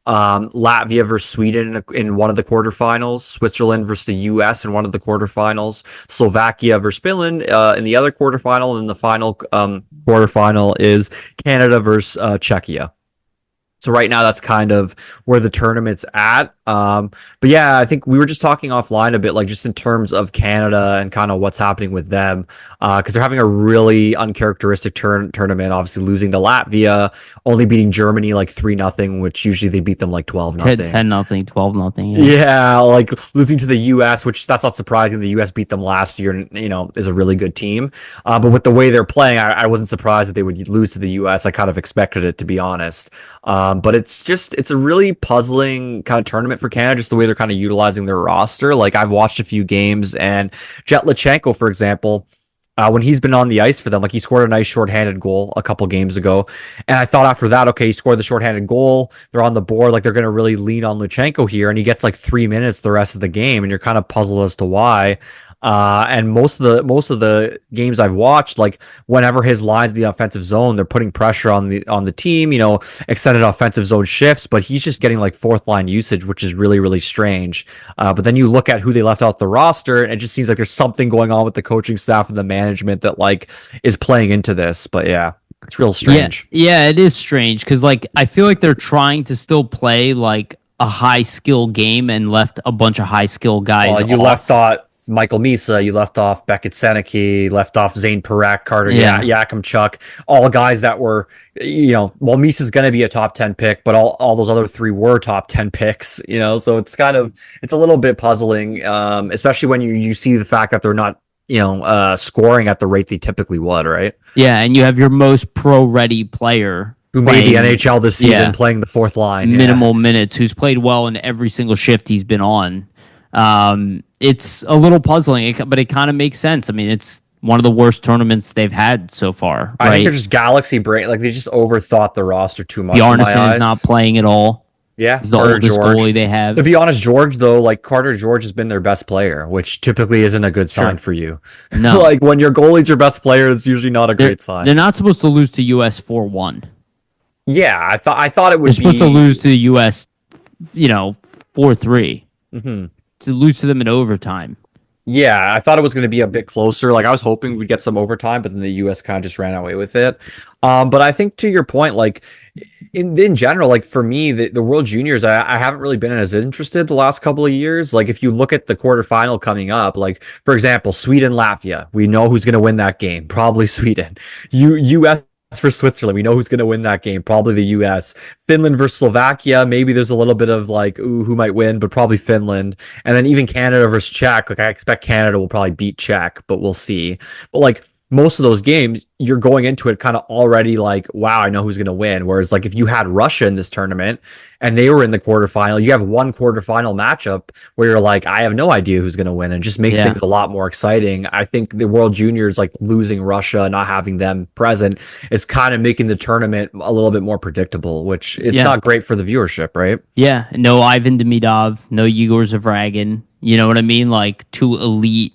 Latvia versus Sweden in one of the quarterfinals, Switzerland versus the U.S. in one of the quarterfinals, Slovakia versus Finland in the other quarterfinal, and the final quarterfinal is Canada versus Czechia. So right now, that's kind of where the tournament's at. But yeah, I think we were just talking offline a bit, like just in terms of Canada and kind of what's happening with them, because they're having a really uncharacteristic tournament. Obviously, losing to Latvia, only beating Germany like 3-0, which usually they beat them like 12-0. 10-0, 12-0. Yeah, like losing to the U.S., which that's not surprising. The U.S. beat them last year, and is a really good team. But with the way they're playing, I wasn't surprised that they would lose to the U.S. I kind of expected it, to be honest. But it's a really puzzling kind of tournament for Canada, just the way they're kind of utilizing their roster. Like I've watched a few games, and Jetlachenko, for example, when he's been on the ice for them, like he scored a nice shorthanded goal a couple games ago. And I thought after that, okay, he scored the shorthanded goal. They're on the board. Like they're going to really lean on Luchenko here. And he gets like 3 minutes the rest of the game. And you're kind of puzzled as to why. And most of the games I've watched, like whenever his lines in the offensive zone, they're putting pressure on the team, extended offensive zone shifts, but he's just getting like fourth line usage, which is really, really strange. But then you look at who they left off the roster, and it just seems like there's something going on with the coaching staff and the management that like is playing into this. But yeah, it's real strange. Yeah, it is strange because like I feel like they're trying to still play like a high skill game and left a bunch of high skill guys. You left off Michael Misa, you left off Beckett Seneke, left off Zane Parak, Carter Yakimchuk, all guys that were, well, Misa's going to be a top 10 pick, but all those other three were top 10 picks, so it's a little bit puzzling, especially when you see the fact that they're not, scoring at the rate they typically would, right? Yeah, and you have your most pro-ready player who made the NHL this season playing the fourth line. Minimal minutes, who's played well in every single shift he's been on. It's a little puzzling, but it kind of makes sense. I mean, it's one of the worst tournaments they've had so far. I think they're just galaxy brain. Like they just overthought the roster too much. Bjarnason is not playing at all. Yeah, he's the oldest goalie they have. To be honest, George though, like Carter George has been their best player, which typically isn't a good sign for you. No, like when your goalie's your best player, it's usually not a great sign. They're not supposed to lose to US 4-1. Yeah, I thought it would. They're supposed to lose to the US, 4-3. Mm-hmm. To lose to them in overtime. Yeah, I thought it was going to be a bit closer. Like I was hoping we'd get some overtime, but then the U.S. kind of just ran away with it. But I think to your point, like in general, like for me, the World Juniors, I haven't really been as interested the last couple of years. Like if you look at the quarterfinal coming up, like for example, Sweden, Latvia, we know who's going to win that game. Probably Sweden. U.S. for Switzerland, we know who's going to win that game. Probably the U.S. Finland versus Slovakia. Maybe there's a little bit of like, ooh, who might win, but probably Finland. And then even Canada versus Czech. Like I expect Canada will probably beat Czech, but we'll see. But like most of those games, you're going into it kind of already like, wow, I know who's going to win. Whereas like if you had Russia in this tournament and they were in the quarterfinal, you have one quarterfinal matchup where you're like, I have no idea who's going to win, and just makes things a lot more exciting. I think the World Juniors, like losing Russia, not having them present, is kind of making the tournament a little bit more predictable, which it's not great for the viewership, right? Yeah, no Ivan Demidov, no Yegor Zavragin. You know what I mean? Like two elite.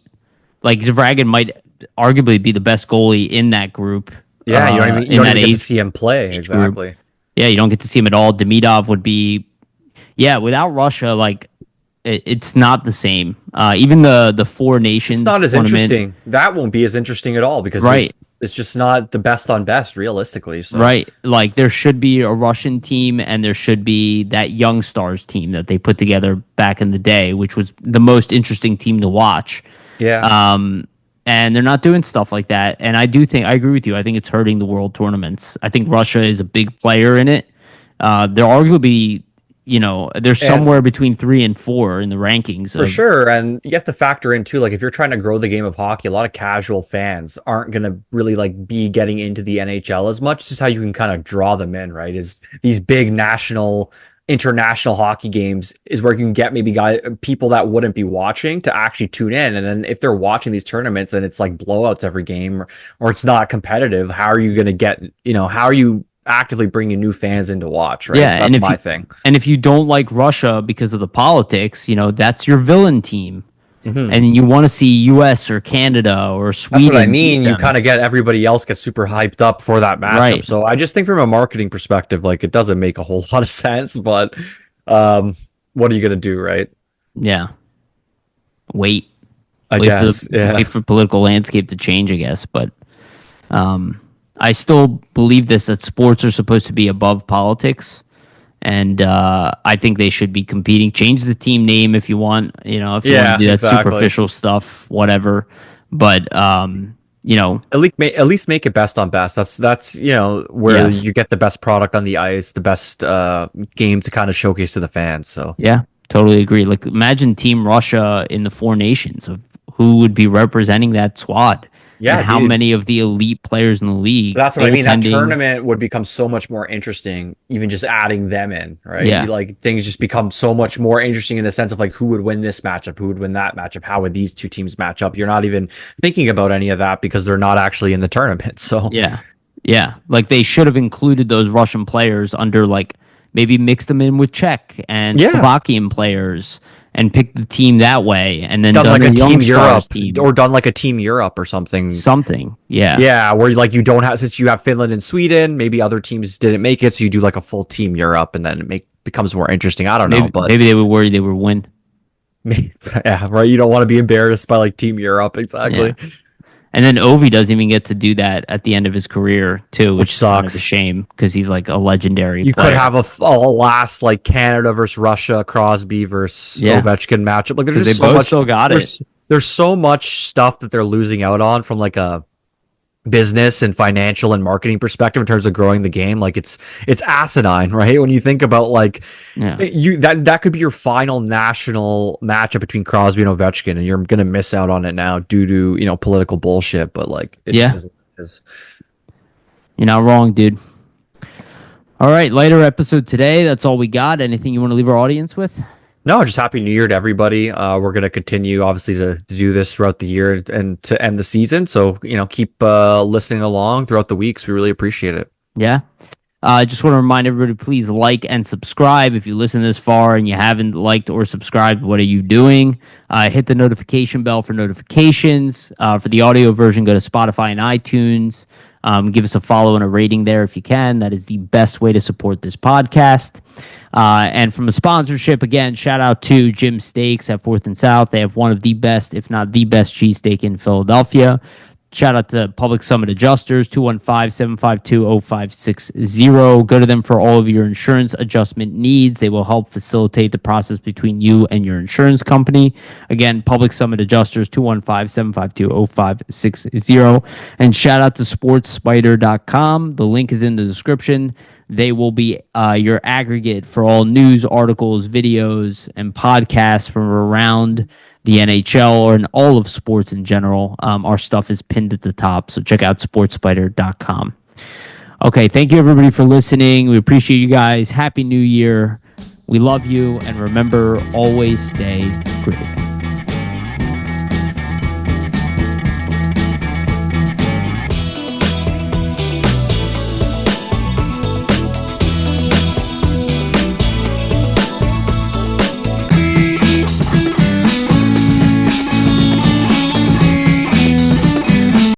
Like Zavragin might arguably be the best goalie in that group. Yeah, you don't even get to see him play. Exactly. Group. Yeah, you don't get to see him at all. Demidov would be, without Russia, like it's not the same. Even the Four Nations. It's not as interesting. That won't be as interesting at all because it's just not the best on best, realistically. So. Right. Like there should be a Russian team and there should be that Young Stars team that they put together back in the day, which was the most interesting team to watch. Yeah. And they're not doing stuff like that. And I agree with you. I think it's hurting the world tournaments. I think Russia is a big player in it. They're arguably, they're And somewhere between 3 and 4 in the rankings. for sure. And you have to factor in too, like if you're trying to grow the game of hockey, a lot of casual fans aren't going to really like be getting into the NHL as much. This is how you can kind of draw them in, right? Is these big international hockey games is where you can get maybe people that wouldn't be watching to actually tune in. And then if they're watching these tournaments and it's like blowouts every game or it's not competitive, how are you going to get, how are you actively bringing new fans in to watch, right? Yeah, So that's my thing. And if you don't like Russia because of the politics, that's your villain team. Mm-hmm. And you want to see US or Canada or Sweden. That's what I mean. You kind of get everybody else gets super hyped up for that matchup. Right. So I just think from a marketing perspective, like it doesn't make a whole lot of sense, but what are you going to do, right? Yeah. Wait guess. Wait for political landscape to change, I guess. But I still believe that sports are supposed to be above politics. And I think they should be competing. Change the team name if you want, if you want to do that superficial stuff, whatever. But at least make it best on best. That's where you get the best product on the ice, the best game to kind of showcase to the fans. So yeah, totally agree. Like imagine Team Russia in the 4 nations of who would be representing that squad. Yeah, and how many of the elite players in the league? That's what I mean. That tournament would become so much more interesting, even just adding them in, right? Yeah. Like things just become so much more interesting in the sense of like who would win this matchup, who would win that matchup, how would these two teams match up? You're not even thinking about any of that because they're not actually in the tournament. So yeah, like they should have included those Russian players under like maybe mix them in with Czech and Slovakian players. And pick the team that way, and then done like a Team Europe, team. or done like a Team Europe or something. Yeah, where like you don't have, since you have Finland and Sweden, maybe other teams didn't make it, so you do like a full Team Europe, and then it becomes more interesting. I don't know, but maybe they were worried they would win. Yeah, right. You don't want to be embarrassed by like Team Europe, exactly. Yeah. And then Ovi doesn't even get to do that at the end of his career too, which sucks. Kind of a shame because he's like a legendary. You player. Could have a last like Canada versus Russia, Crosby versus Ovechkin matchup. Like there's just so much. Still got it. There's so much stuff that they're losing out on from like a business and financial and marketing perspective in terms of growing the game. Like it's asinine, right? When you think about like that could be your final national matchup between Crosby and Ovechkin, and you're gonna miss out on it now due to political bullshit. But like it's you're not wrong, dude. All right, lighter episode today. That's all we got. Anything you want to leave our audience with? No, just Happy New Year to everybody. We're going to continue, obviously, to do this throughout the year and to end the season. So, keep listening along throughout the weeks. We really appreciate it. Yeah. I just want to remind everybody, please like and subscribe. If you listen this far and you haven't liked or subscribed, what are you doing? Hit the notification bell for notifications. For the audio version, go to Spotify and iTunes. Give us a follow and a rating there if you can. That is the best way to support this podcast. And from a sponsorship, again, shout out to Jim Steaks at 4th and South. They have one of the best, if not the best, cheesesteak in Philadelphia. Shout out to Public Summit Adjusters, 215-752-0560. Go to them for all of your insurance adjustment needs. They will help facilitate the process between you and your insurance company. Again, Public Summit Adjusters, 215-752-0560. And shout out to sportspider.com. The link is in the description. They will be your aggregate for all news, articles, videos, and podcasts from around the NHL or in all of sports in general. Our stuff is pinned at the top, so check out sportspider.com. Okay, thank you everybody for listening. We appreciate you guys. Happy New Year. We love you, and remember, always stay gritty.